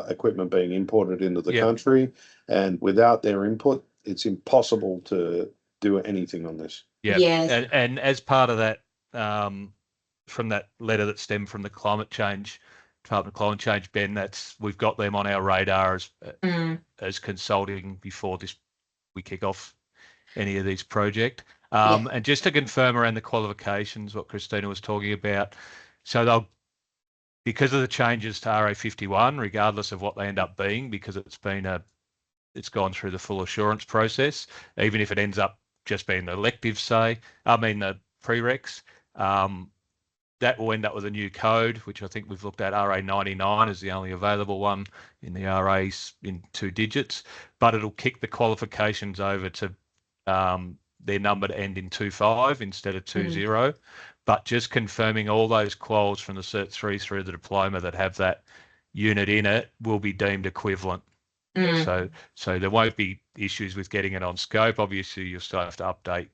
equipment being imported into the country. And without their input, it's impossible to do anything on this. Yeah. Yes. And as part of that, from that letter that stemmed from the Department of Climate Change, Ben, we've got them on our radar as consulting before we kick off any of these projects. And just to confirm around the qualifications, what Christina was talking about, so because of the changes to RA51, regardless of what they end up being, because it's gone through the full assurance process, even if it ends up just being the elective, the prereqs, that will end up with a new code, which I think we've looked at. RA99 is the only available one in the RAs in 2 digits, but it'll kick the qualifications over to their number to end in 25 instead of 20. But just confirming all those quals from the Cert 3 through the diploma that have that unit in it will be deemed equivalent. So there won't be issues with getting it on scope. Obviously, you'll still have to update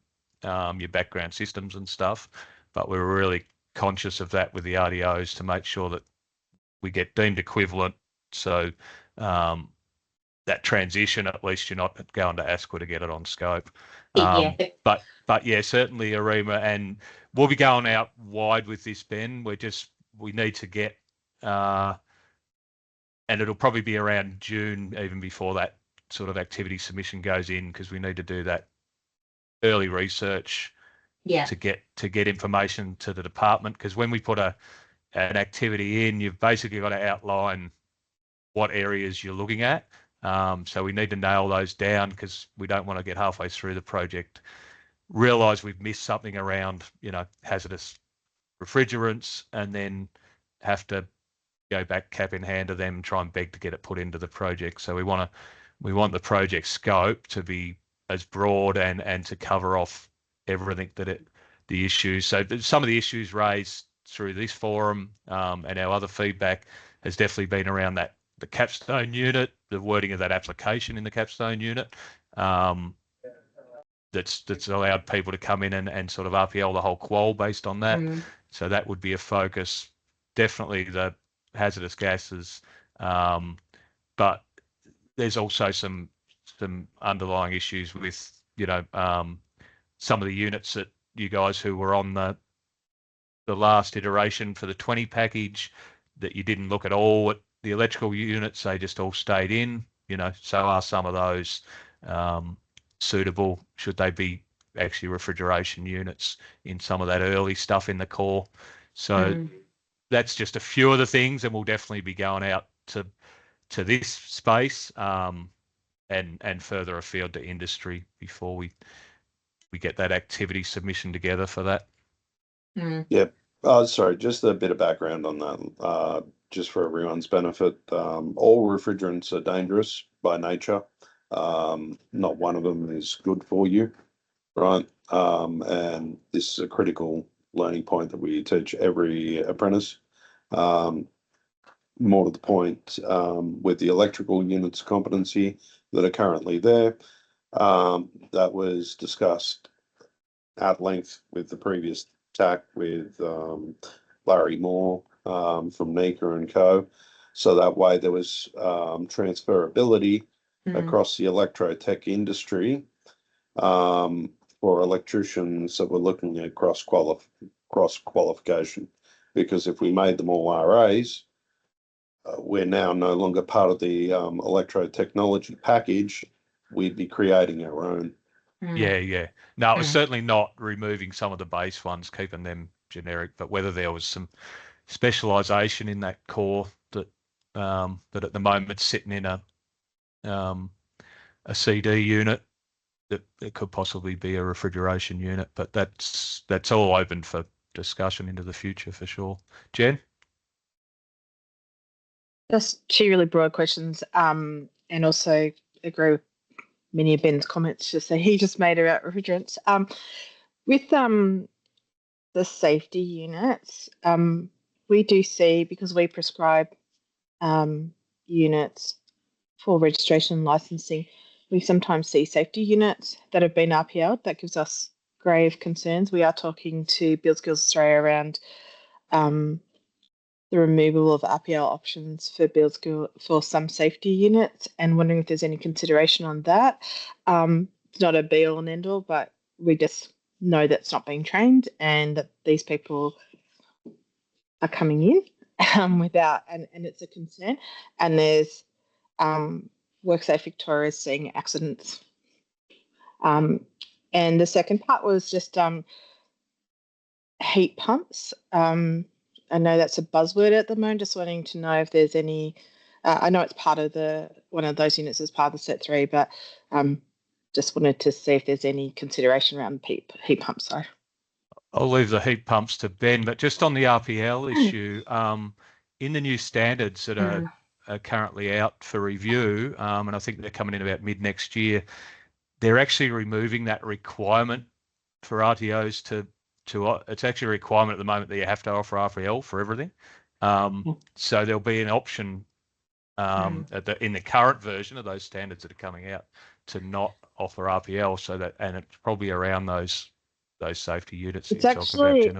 your background systems and stuff, but we're really conscious of that with the RDOs to make sure that we get deemed equivalent. So that transition, at least you're not going to ASQA to get it on scope. But yeah, certainly AREMA, and we'll be going out wide with this, Ben. We need to get, and it'll probably be around June, even before that sort of activity submission goes in, because we need to do that early research to get information to the department. Because when we put an activity in, you've basically got to outline what areas you're looking at. So we need to nail those down, because we don't want to get halfway through the project, realize we've missed something around, hazardous refrigerants, and then have to go back cap in hand to them and try and beg to get it put into the project. So we want the project scope to be as broad and to cover off everything the issues. So some of the issues raised through this forum and our other feedback has definitely been around the capstone unit, the wording of that application in the capstone unit. That's allowed people to come in and sort of RPL the whole qual based on that. So that would be a focus. Definitely the hazardous gases, but there's also some underlying issues with some of the units that you guys who were on the last iteration for the 20 package, that you didn't look at all at the electrical units, they just all stayed in. So are some of those suitable? Should they be actually refrigeration units in some of that early stuff in the core? So that's just a few of the things, and we'll definitely be going out to this space and further afield to industry before we get that activity submission together for that. Yeah. Sorry, just a bit of background on that, just for everyone's benefit. All refrigerants are dangerous by nature. Not one of them is good for you, right? And this is a critical learning point that we teach every apprentice. More to the point, with the electrical units competency that are currently there, that was discussed at length with the previous TAC with Larry Moore from Nika and Co. So that way there was transferability across the electrotech industry for electricians that were looking at cross qualification. Because if we made them all RAs, we're now no longer part of the electrotechnology package. We'd be creating our own. Yeah. No, it was certainly not removing some of the base ones, keeping them generic, but whether there was some specialisation in that core that that at the moment sitting in a CD unit that it could possibly be a refrigeration unit, but that's all open for discussion into the future for sure. Jen? Just two really broad questions, and also agree with many of Ben's comments he just made about refrigerants. With the safety units, we do see, because we prescribe units for registration and licensing, we sometimes see safety units that have been RPL'd. That gives us grave concerns. We are talking to Build Skills Australia around the removal of RPL options for Build Skill for some safety units, and wondering if there's any consideration on that. It's not a be all and end all, but we just know that's not being trained and that these people are coming in without, and it's a concern. And there's WorkSafe Victoria is seeing accidents. And the second part was just heat pumps. I know that's a buzzword at the moment. Just wanting to know if there's any. I know it's part of one of those units as part of the set 3, but just wanted to see if there's any consideration around heat pumps. Sorry. I'll leave the heat pumps to Ben, but just on the RPL issue, in the new standards that are currently out for review, and I think they're coming in about mid next year, they're actually removing that requirement for RTOs to it's actually a requirement at the moment that you have to offer RPL for everything. So there'll be an option in the current version of those standards that are coming out to not offer RPL, so that, and it's probably around those safety units. It's actually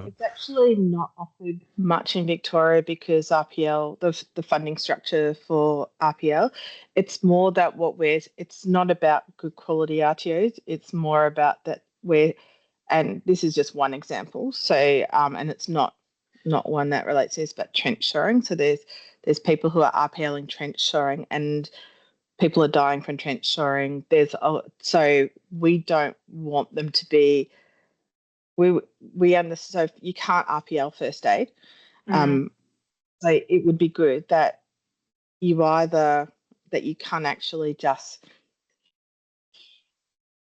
not offered much in Victoria because RPL, the funding structure for RPL, it's more that it's not about good quality RTOs. It's more about that and this is just one example. So, and it's not one that relates to this, but trench shoring. So there's people who are RPLing trench shoring, and people are dying from trench shoring. So we don't want them to be. We understand, so you can't RPL first aid. So it would be good that you can't actually just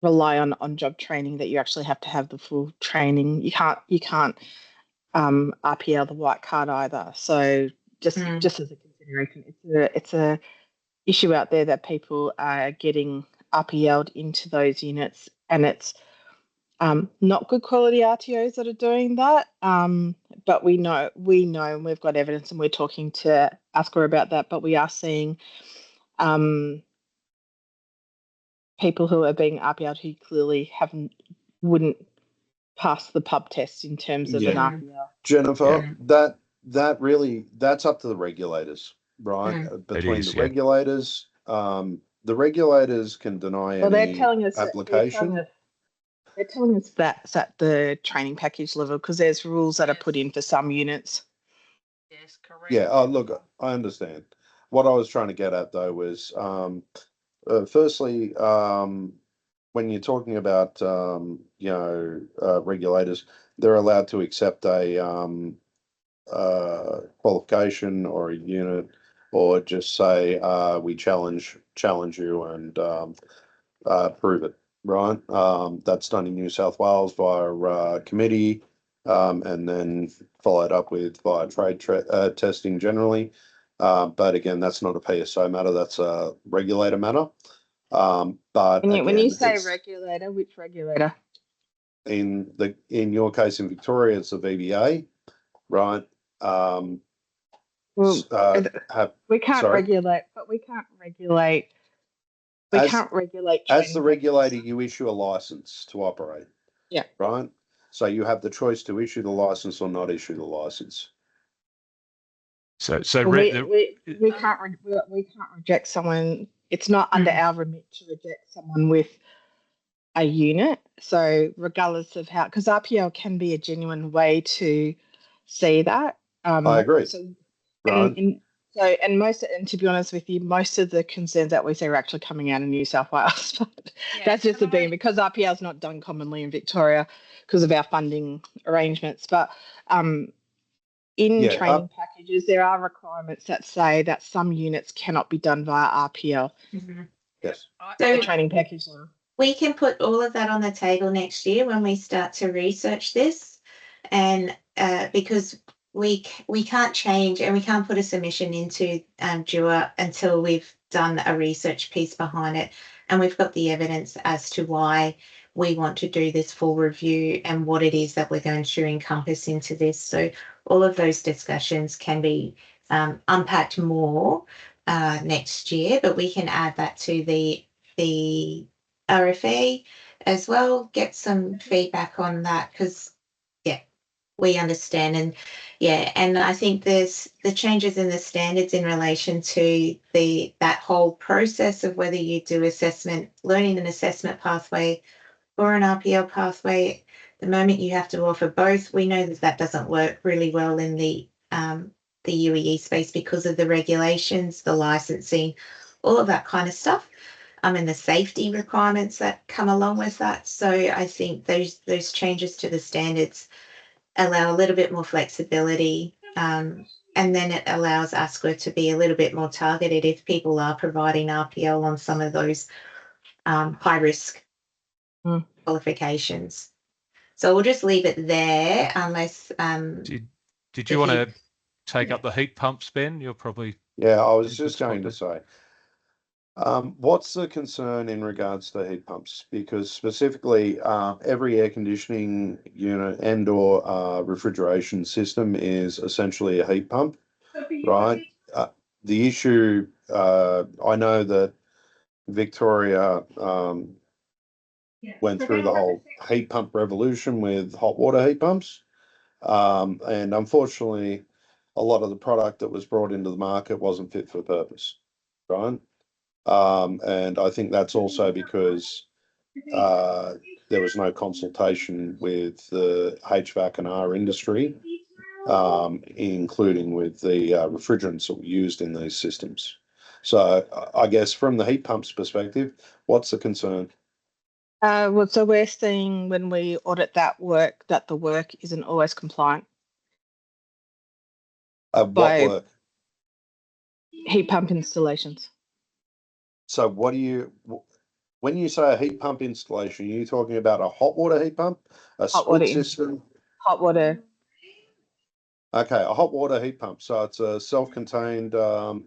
rely on job training, that you actually have to have the full training. You can't RPL the white card either. So just as a consideration, it's a issue out there that people are getting RPL'd into those units, and it's not good quality RTOs that are doing that. But we know, and we've got evidence, and we're talking to ASCA about that. But we are seeing people who are being RPL'd who clearly wouldn't pass the pub test in terms of an RPL. Jennifer, that's up to the regulators, right? Between the regulators, the regulators can deny any application. They're telling us that's at the training package level, because there's rules that are put in for some units. Yes, correct. Yeah, look, I understand. What I was trying to get at though was, firstly, when you're talking about regulators, they're allowed to accept a qualification or a unit, or just say we challenge you and prove it. Right, that's done in New South Wales via committee, and then followed up with via trade testing generally. But again, that's not a PSO matter; that's a regulator matter. But when you again, say it's regulator, which regulator? in your case in Victoria, it's the VBA, right? Well, we can't sorry. regulate, but we can't regulate. We can't regulate. As the training regulator, practices. you issue a license to operate. Yeah. Right. So you have the choice to issue the license or not issue the license. So Well, we can't reject someone. It's not under our remit to reject someone with a unit. So regardless of how, because RPL can be a genuine way to see that. I agree. So, right. And to be honest with you, most of the concerns that we see are actually coming out of New South Wales. But that's just the thing, because RPL is not done commonly in Victoria because of our funding arrangements. But in training packages, there are requirements that say that some units cannot be done via RPL. Mm-hmm. Yes. So the training package. We can put all of that on the table next year when we start to research this, and because we can't change and we can't put a submission into DUA until we've done a research piece behind it, and we've got the evidence as to why we want to do this full review and what it is that we're going to encompass into this. So all of those discussions can be unpacked more next year, but we can add that to the RFA as well, get some feedback on that, because we understand. And I think there's the changes in the standards in relation to that whole process of whether you do assessment, learning and assessment pathway or an RPL pathway. The moment you have to offer both, we know that doesn't work really well in the UEE space because of the regulations, the licensing, all of that kind of stuff. And the safety requirements that come along with that. So I think those changes to the standards allow a little bit more flexibility, and then it allows ASQA to be a little bit more targeted if people are providing RPL on some of those high risk qualifications. So we'll just leave it there unless. Did you want to take up the heat pumps, Ben? You're probably. Yeah, I was just going to say. What's the concern in regards to heat pumps? Because specifically, every air conditioning unit and or refrigeration system is essentially a heat pump, right? The issue, I know that Victoria went through the whole heat pump revolution with hot water heat pumps. And unfortunately, a lot of the product that was brought into the market wasn't fit for purpose, right? And I think that's also because there was no consultation with the HVAC and R industry, including with the refrigerants that were used in these systems. So I guess from the heat pumps perspective, what's the concern? So we're seeing when we audit that the work isn't always compliant. What work? Heat pump installations. So when you say a heat pump installation, are you talking about a hot water heat pump, a split system? Hot water. Okay, a hot water heat pump. So it's a self-contained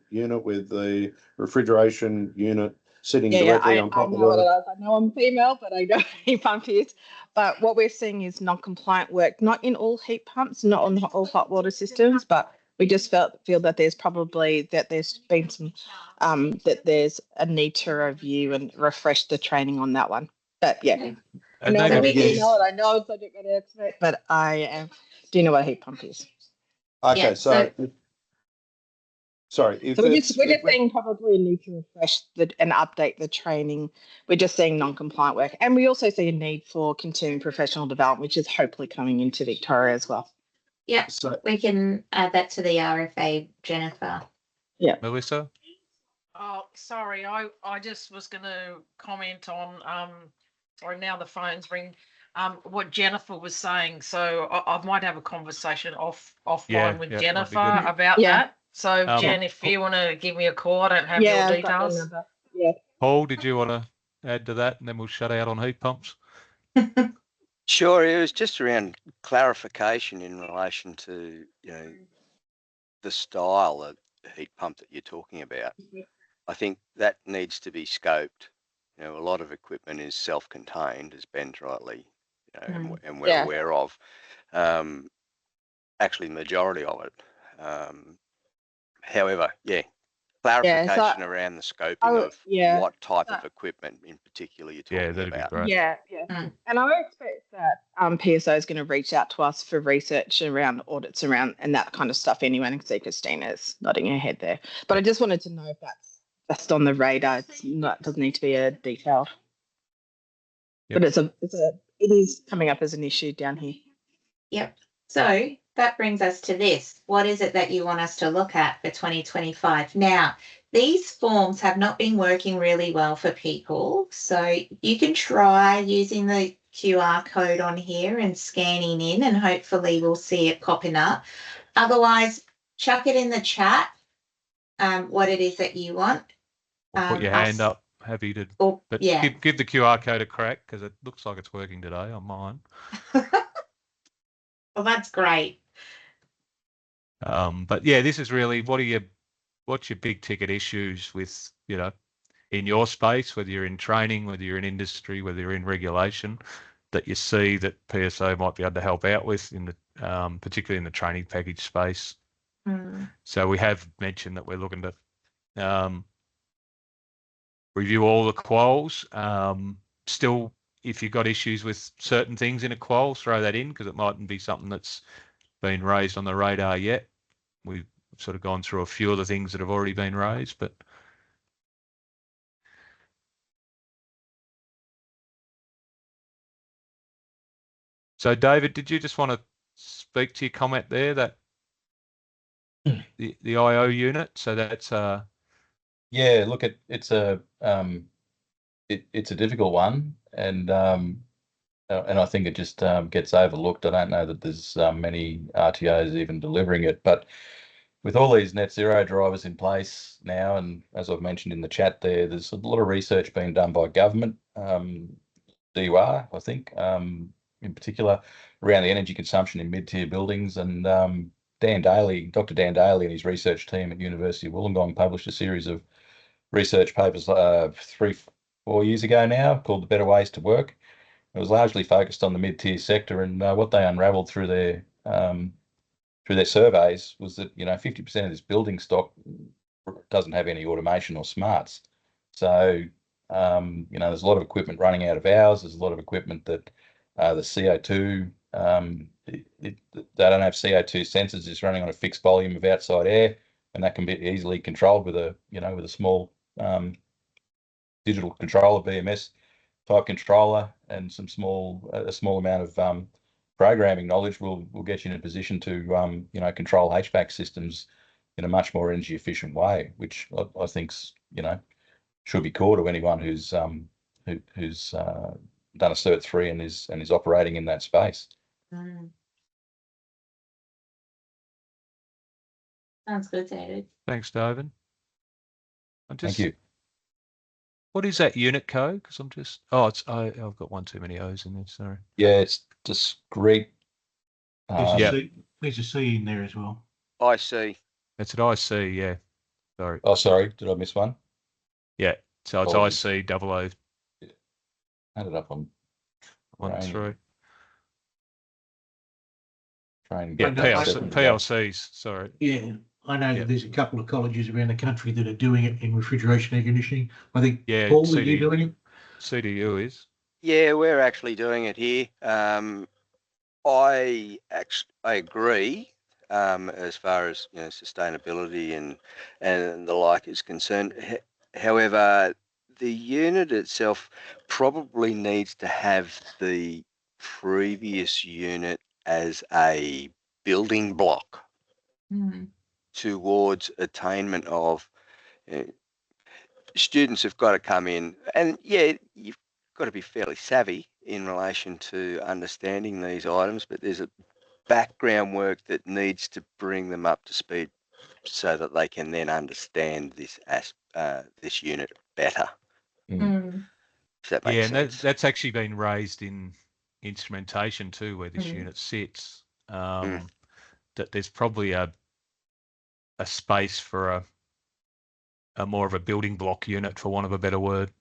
unit with the refrigeration unit sitting directly on top of know what it is. I know I'm female, but I know what heat pump is. But what we're seeing is non-compliant work, not in all heat pumps, not on all hot water systems, but we just feel that there's been some that there's a need to review and refresh the training on that one. But yeah, I know I'm female and I know I'm subject matter expert, but I do know what a heat pump is. Okay, sorry. So we're just saying probably need to refresh and update the training. We're just seeing non-compliant work, and we also see a need for continuing professional development, which is hopefully coming into Victoria as well. Yeah, so we can add that to the RFA, Jennifer. Yeah, Melissa. Oh, sorry, I just was going to comment on sorry, now the phone's ringing. What Jennifer was saying. So I might have a conversation offline with Jennifer about that. So Jen, if you want to give me a call, I don't have your details. Yeah. Paul, did you want to add to that, and then we'll shut out on heat pumps? Sure, it was just around clarification in relation to the style of heat pump that you're talking about. I think that needs to be scoped a lot of equipment is self-contained, as Ben's rightly, and we're Yeah. aware of. Actually, the majority of it. However, clarification around the scoping of what type of equipment in particular you're talking that'd about. be great. Yeah. And I would expect that PSO is going to reach out to us for research around audits around and that kind of stuff anyway. And I can see Christina's nodding her head there. But I just wanted to know if that's just on the radar. It's not, it doesn't need to be a detailed. But it is coming up as an issue down here. Yep. So that brings us to this. What is it that you want us to look at for 2025? Now, these forms have not been working really well for people. So you can try using the QR code on here and scanning in, and hopefully we'll see it popping up. Otherwise, chuck it in the chat what it is that you want. Or put your hand up. Happy to. But give the QR code a crack because it looks like it's working today on mine. Well, that's great. But yeah, this is really what's your big ticket issues with, in your space, whether you're in training, whether you're in industry, whether you're in regulation, that you see that PSO might be able to help out with in the particularly in the training package space. So we have mentioned that we're looking to review all the quals. Still, if you've got issues with certain things in a qual, throw that in because it mightn't be something that's been raised on the radar yet. We've sort of gone through a few of the things that have already been raised, but so David, did you just want to speak to your comment there that the IO unit? So that's yeah. Look, it's a difficult one, and I think it just gets overlooked. I don't know that there's many RTOs even delivering it, but with all these net zero drivers in place now, and as I've mentioned in the chat there's a lot of research being done by government, DUR, I think, in particular around the energy consumption in mid-tier buildings. And Dr. Dan Daly and his research team at University of Wollongong published a series of research papers 3-4 years ago now called The Better Ways to Work. It was largely focused on the mid-tier sector, and what they unravelled through their surveys was that 50% of this building stock doesn't have any automation or smarts. So there's a lot of equipment running out of hours. There's a lot of equipment that the CO2 they don't have CO2 sensors. It's running on a fixed volume of outside air, and that can be easily controlled with a with a small digital controller, BMS type controller, and a small amount of programming knowledge will get you in a position to control HVAC systems in a much more energy efficient way, which I think's should be core to anyone who's done a Cert 3 and is operating in that space. Sounds good, David. Thanks, David. Thank you. What is that unit code? Because I've got one too many O's in there. Sorry. Yeah, it's discrete. There's a C in there as well. IC. That's an IC. Yeah. Sorry. Oh, sorry. Did I miss one? Yeah. So it's IC 00. Add it up on 13. Training. Yeah, PLCs. Sorry. Yeah, I know that there's a couple of colleges around the country that are doing it in refrigeration air conditioning. I think, Paul, are you doing it? CDU is. Yeah, we're actually doing it here. I agree as far as sustainability and the like is concerned. However, the unit itself probably needs to have the previous unit as a building block towards attainment of students have got to come in, and you've got to be fairly savvy in relation to understanding these items, but there's a background work that needs to bring them up to speed so that they can then understand this unit better. If that makes sense. That's actually been raised in instrumentation too, where this unit sits. That there's probably a space for a more of a building block unit, for want of a better word.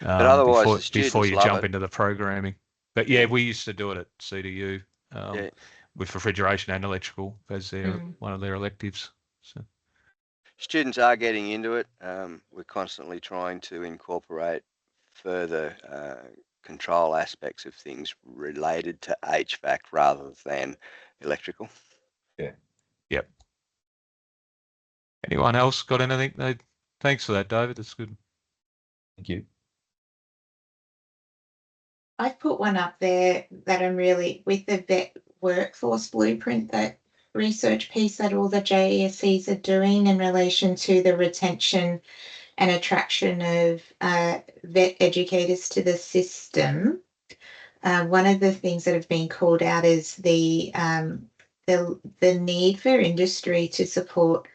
But otherwise, before the students before you love jump it. into the programming. But yeah, we used to do it at CDU Yeah. with refrigeration and electrical as their one of their electives. So Students are getting into it. We're constantly trying to incorporate further control aspects of things related to HVAC rather than electrical. Yeah. Yep. Anyone else got anything? No. Thanks for that, David. That's good. Thank you. I've put one up there that I'm really with the vet workforce blueprint, that research piece that all the JESCs are doing in relation to the retention and attraction of vet educators to the system. One of the things that have been called out is the need for industry to support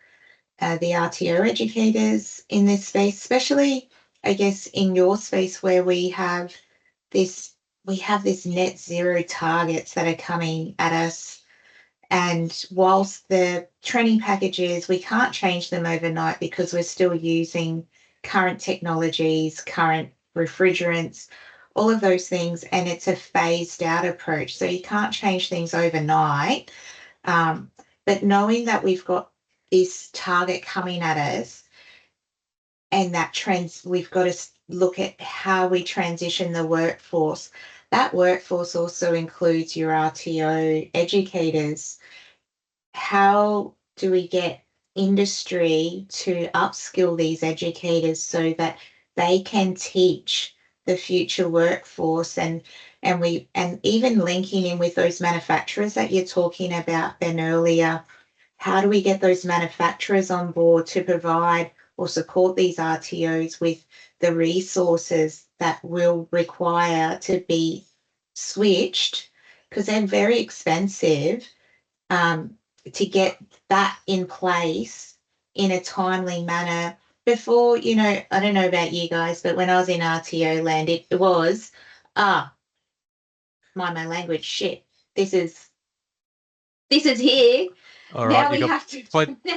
the RTO educators in this space, especially, I guess, in your space where we have this net zero targets that are coming at us. And whilst the training packages, we can't change them overnight because we're still using current technologies, current refrigerants, all of those things, and it's a phased out approach. So you can't change things overnight. But knowing that we've got this target coming at us, and that trends, we've got to look at how we transition the workforce. That workforce also includes your RTO educators. How do we get industry to upskill these educators so that they can teach the future workforce, and even linking in with those manufacturers that you're talking about, Ben, earlier? How do we get those manufacturers on board to provide or support these RTOs with the resources that will require to be switched, because they're very expensive, to get that in place in a timely manner before, I don't know about you guys, but when I was in RTO land, it was, my language, shit, this is here. All Now right, we you got have to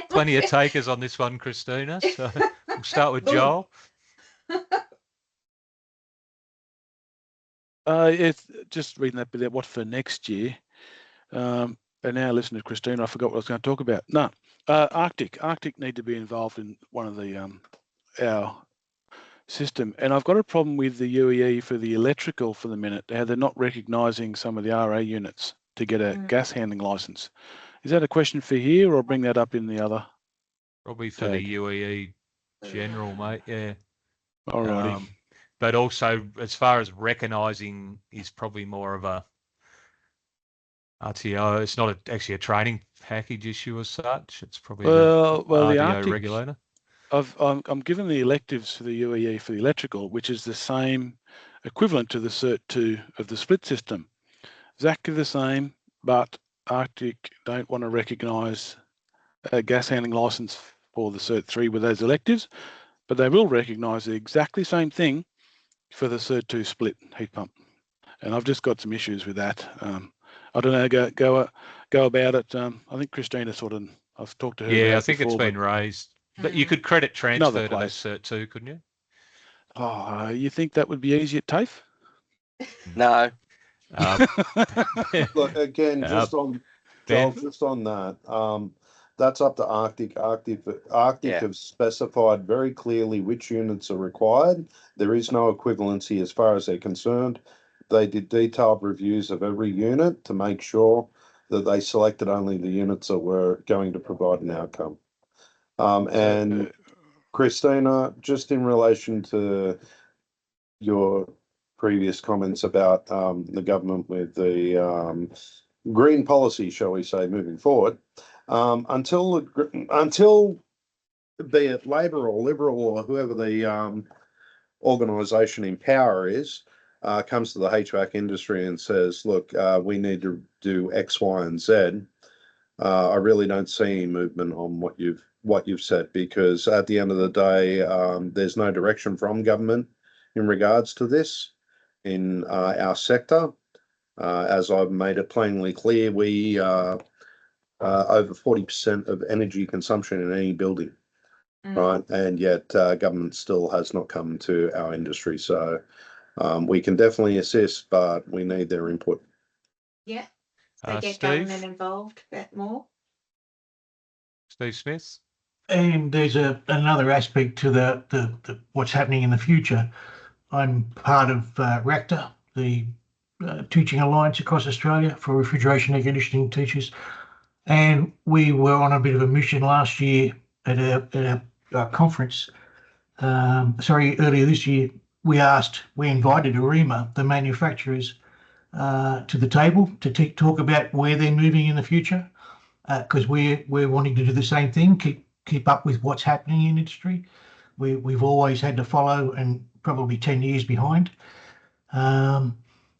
plenty of takers on this one, Christina. So we'll start with Joel. It's just reading that bit there, what for next year. And now listen to Christina, I forgot what I was going to talk about. No, Arctic need to be involved in one of the our system. And I've got a problem with the UEE for the electrical for the minute, how they're not recognising some of the RA units to get a gas handling licence. Is that a question for here, or bring that up in the other? Probably for the UEE general, mate. Yeah. Alrighty. But also, as far as recognising, is probably more of a RTO. It's not actually a training package issue as such. It's probably the RDO regulator. I'm given the electives for the UEE for the electrical, which is the same equivalent to the Cert 2 of the split system. Exactly the same, but Arctic don't want to recognise a gas handling licence for the Cert 3 with those electives, but they will recognise the exactly same thing for the Cert 2 split heat pump. And I've just got some issues with that. I don't know, go about it. I think Christina I've talked to her. Yeah, about I think before, it's been raised. But you could credit transfer to that Cert 2, couldn't you? Oh, you think that would be easy at TAFE? No. Look, again, just on Joel, just on that. That's up to Arctic. Arctic have specified very clearly which units are required. There is no equivalency as far as they're concerned. They did detailed reviews of every unit to make sure that they selected only the units that were going to provide an outcome. And Christina, just in relation to your previous comments about the government with the green policy, shall we say, moving forward, until be it Labor or Liberal or whoever the organisation in power is, comes to the HVAC industry and says, look, we need to do X, Y, and Z. I really don't see any movement on what you've said, because at the end of the day, there's no direction from government in regards to this in our sector. As I've made it plainly clear, we over 40% of energy consumption in any building. right? And yet government still has not come to our industry. So we can definitely assist, but we need their input. Yeah. So get Steve? government involved a bit more. Steve Smith? And there's another aspect to the what's happening in the future. I'm part of RACTA, the Teaching Alliance across Australia for refrigeration air conditioning teachers. And we were on a bit of a mission last year at our conference. Earlier this year, we invited AREMA, the manufacturers, to the table to talk about where they're moving in the future, because we're wanting to do the same thing, keep up with what's happening in industry. We've always had to follow and probably 10 years behind.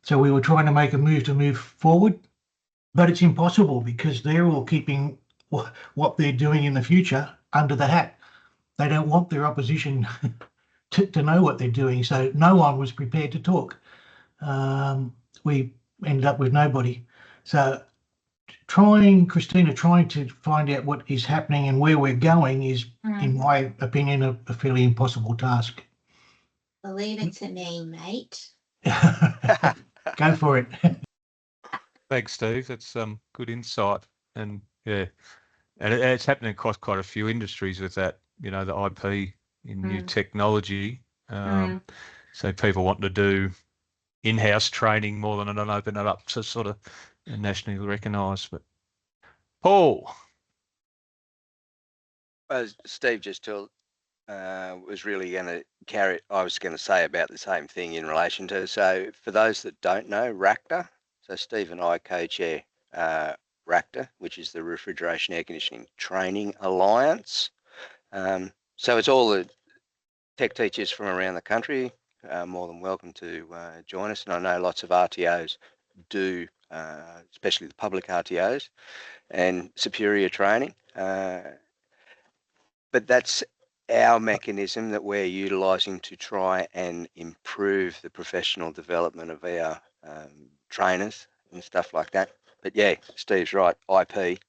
So we were trying to make a move forward, but it's impossible because they're all keeping what they're doing in the future under the hat. They don't want their opposition to know what they're doing. So no one was prepared to talk. We ended up with nobody. So Christina, trying to find out what is happening and where we're going is, in my opinion, a fairly impossible task. Well, leave it to me, mate. Go for it. Thanks, Steve. That's good insight. And yeah, and it's happening across quite a few industries with that, you know, the IP in new technology. So people want to do in-house training more than open it up to sort of nationally recognised. But Paul. As Steve just told, was really going to I was going to say about the same thing in relation to, so for those that don't know, RACTA, so Steve and I co-chair RACTA, which is the Refrigeration Air Conditioning Training Alliance. So it's all the tech teachers from around the country, more than welcome to join us. And I know lots of RTOs do, especially the public RTOs and superior training. But that's our mechanism that we're utilising to try and improve the professional development of our trainers and stuff like that. But yeah, Steve's right, IP.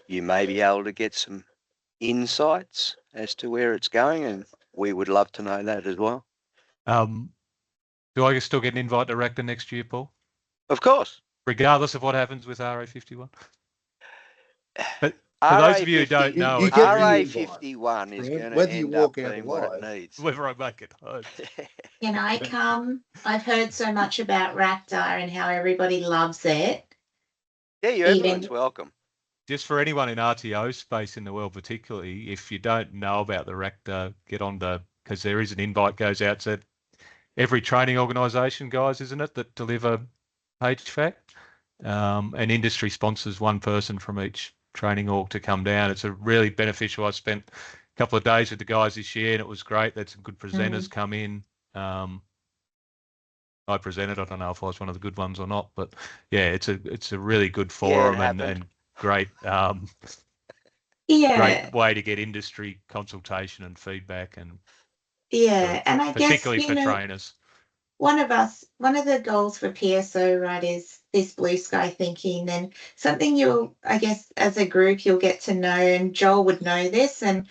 You may be able to get some insights as to where it's going, and we would love to know that as well. Do I still get an invite to RACTA next year, Paul? Of course. Regardless of what happens with RA51? But for those of you who don't know, RA51 is going to end up being what it needs. Whether I make it home. Can I come? I've heard so much about RACTA and how everybody loves it. Yeah, everyone's welcome. Just for anyone in RTO space in the world, particularly, if you don't know about the RACTA, get on because there is an invite goes out to every training organisation, guys, isn't it, that deliver HVAC? And industry sponsors one person from each training org to come down. It's a really beneficial. I spent a couple of days with the guys this year and it was great. They had some good presenters come in. I presented. I don't know if I was one of the good ones or not, but yeah, it's a really good forum and great great way to get industry consultation and feedback and and I guess particularly for trainers. One of the goals for PSO, right, is this blue sky thinking, and something I guess as a group you'll get to know, and Joel would know this, and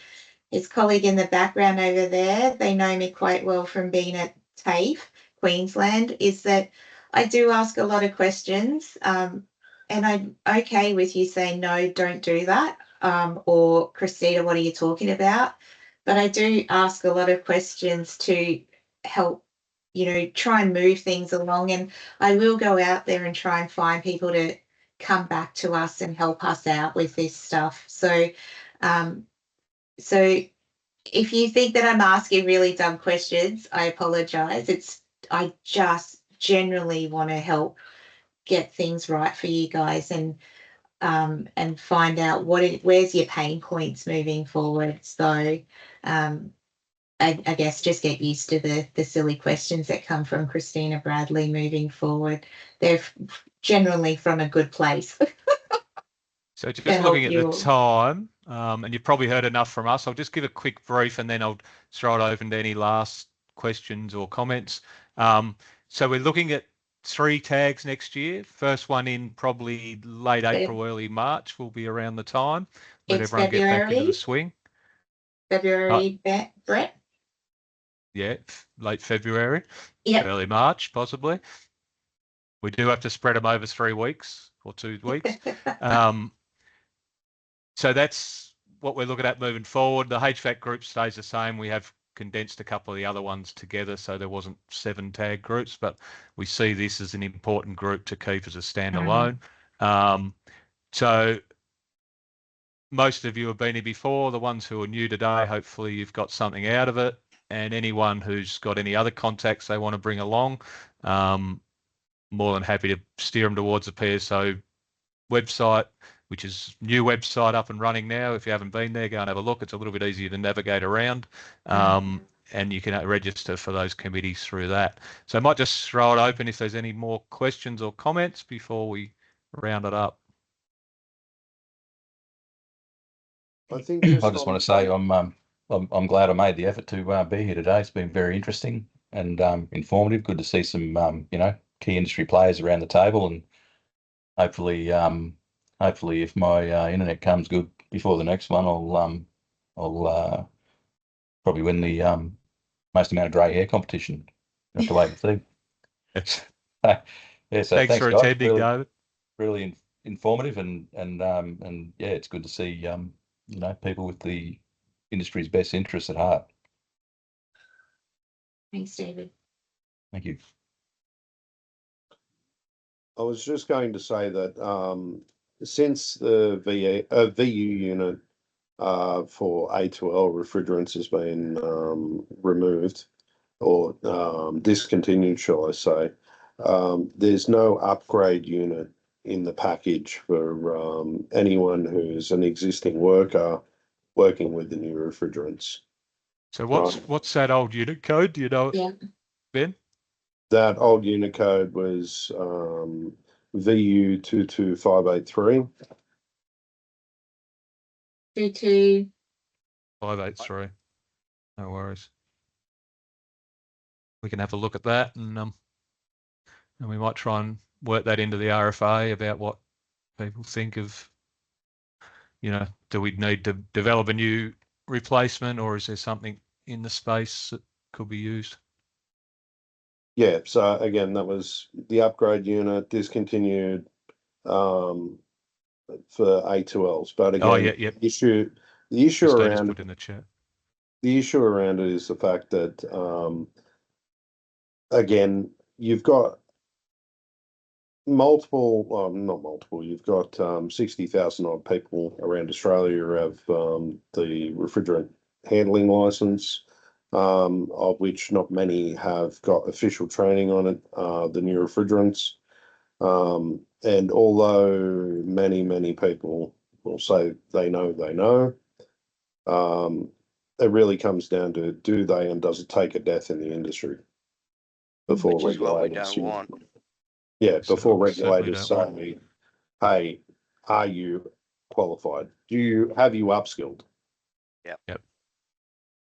his colleague in the background over there, they know me quite well from being at TAFE, Queensland, is that I do ask a lot of questions, and I'm okay with you saying, no, don't do that, or Christina, what are you talking about? But I do ask a lot of questions to help, try and move things along. And I will go out there and try and find people to come back to us and help us out with this stuff. So, so if you think that I'm asking really dumb questions, I apologize. I just generally want to help get things right for you guys and find out where's your pain points moving forward. So, I guess just get used to the silly questions that come from Christina Bradley moving forward. They're generally from a good place. So just looking at the time, and you've probably heard enough from us, I'll just give a quick brief and then I'll throw it open to any last questions or comments. So we're looking at 3 tags next year. First one in probably late April, early March will be around the time. Let everyone get back into the swing. February, Brett? Yeah, late February, Yep. early March, possibly. We do have to spread them over 3 weeks or 2 weeks. So that's what we're looking at moving forward. The HVAC group stays the same. We have condensed a couple of the other ones together, so there wasn't 7 tag groups, but we see this as an important group to keep as a standalone. So most of you have been here before. The ones who are new today, hopefully you've got something out of it. And anyone who's got any other contacts they want to bring along, more than happy to steer them towards the PSO website, which is new website up and running now. If you haven't been there, go and have a look. It's a little bit easier to navigate around, and you can register for those committees through that. So I might just throw it open if there's any more questions or comments before we round it up. I think I just want to say I'm glad I made the effort to be here today. It's been very interesting and informative. Good to see some key industry players around the table, and hopefully if my internet comes good before the next one, I'll probably win the most amount of grey hair competition. You have to wait and see. So thanks for guys. attending, David. Really informative, and yeah, it's good to see people with the industry's best interests at heart. Thanks, David. Thank you. I was just going to say that since the VU unit for A2L refrigerants has been removed or discontinued, shall I say, there's no upgrade unit in the package for anyone who's an existing worker working with the new refrigerants. Oh. So what's that old unit code? Do you know it, Ben? That old unit code was VU 22583. 22. 583. No worries. We can have a look at that, and we might try and work that into the RFA about what people think of, do we need to develop a new replacement, or is there something in the space that could be used? Yeah, so again, that was the upgrade unit discontinued for A2Ls. But again, the issue around put in the chat. The issue around it is the fact that again, you've got you've got 60,000 odd people around Australia who have the refrigerant handling license, of which not many have got official training on it, the new refrigerants. And although many people will say they know, it really comes down to do they and does it take a death in the industry before Which is what we regulators. don't want. Yeah, before Certainly regulators don't say, hey, are you qualified? Have you upskilled? Yep.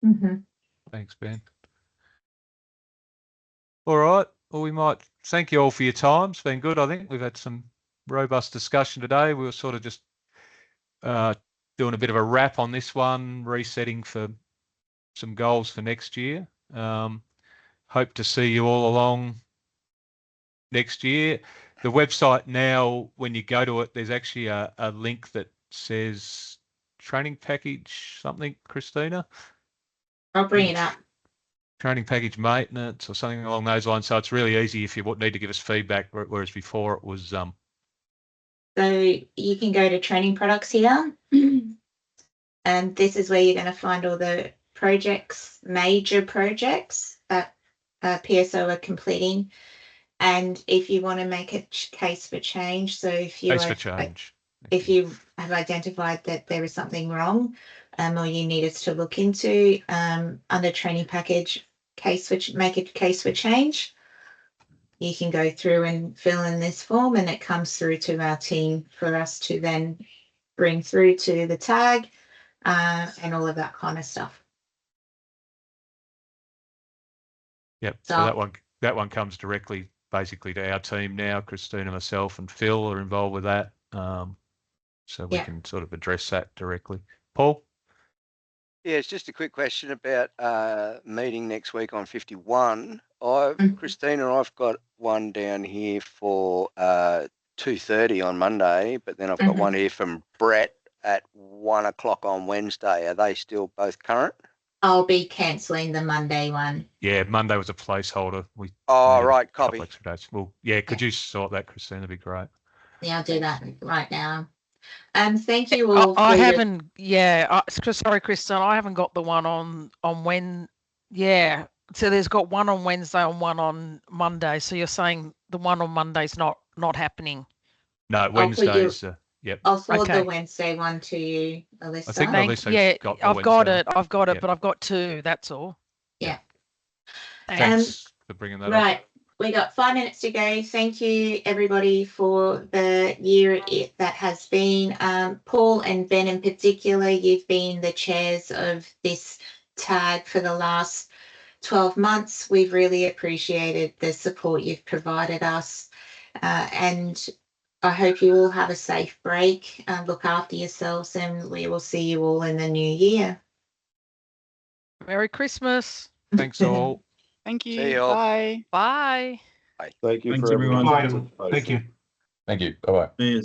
Mm-hmm. Thanks, Ben. All right. Well, we might thank you all for your time. It's been good. I think we've had some robust discussion today. We were sort of just doing a bit of a wrap on this one, resetting for some goals for next year. Hope to see you all along next year. The website now, when you go to it, there's actually a link that says training package something, Christina? I'll bring it up. Training package maintenance or something along those lines. So it's really easy if you need to give us feedback, whereas before it was... So you can go to training products here. And this is where you're going to find all the projects, major projects that PSO are completing. And if you want to make a case for change, so if you have identified that there is something wrong, or you need us to look into, under training package make a case for change, you can go through and fill in this form, and it comes through to our team for us to then bring through to the tag, and all of that kind of stuff. Yep. So that one comes directly basically to our team now. Christina, myself, and Phil are involved with that. So we can sort of address that directly. Paul? Yeah, it's just a quick question about meeting next week on 51. Christina, I've got one down here for 2:30 on Monday, but then I've got one here from Brett at 1 o'clock on Wednesday. Are they still both current? I'll be cancelling the Monday one. Yeah, Monday was a placeholder. We needed right, a couple copy. extra days. Well, yeah, could you sort that, Christine? That'd be great. Yeah, I'll do that right now. Thank you all. I haven't. Yeah, sorry, Kristen. I haven't got the one on when. Yeah, so there's got one on Wednesday and one on Monday. So you're saying the one on Monday's not happening? No, Wednesday's. Yep. I'll forward the Wednesday one to you, Alyssa. I think Alyssa's yeah, got the I've got Wednesday it. I've got it, Yep. but I've got two. That's all. Yeah. Thanks for bringing that up. Right. We got 5 minutes to go. Thank you, everybody, for the year that has been. Paul and Ben in particular, you've been the chairs of this tag for the last 12 months. We've really appreciated the support you've provided us. And I hope you all have a safe break. Look after yourselves, and we will see you all in the new year. Merry Christmas. Thanks all. Thank you. See you all. Bye. Bye. Thank you Thanks, for everyone. everyone's Bye. Thank you. Thank you. Bye-bye. Cheers.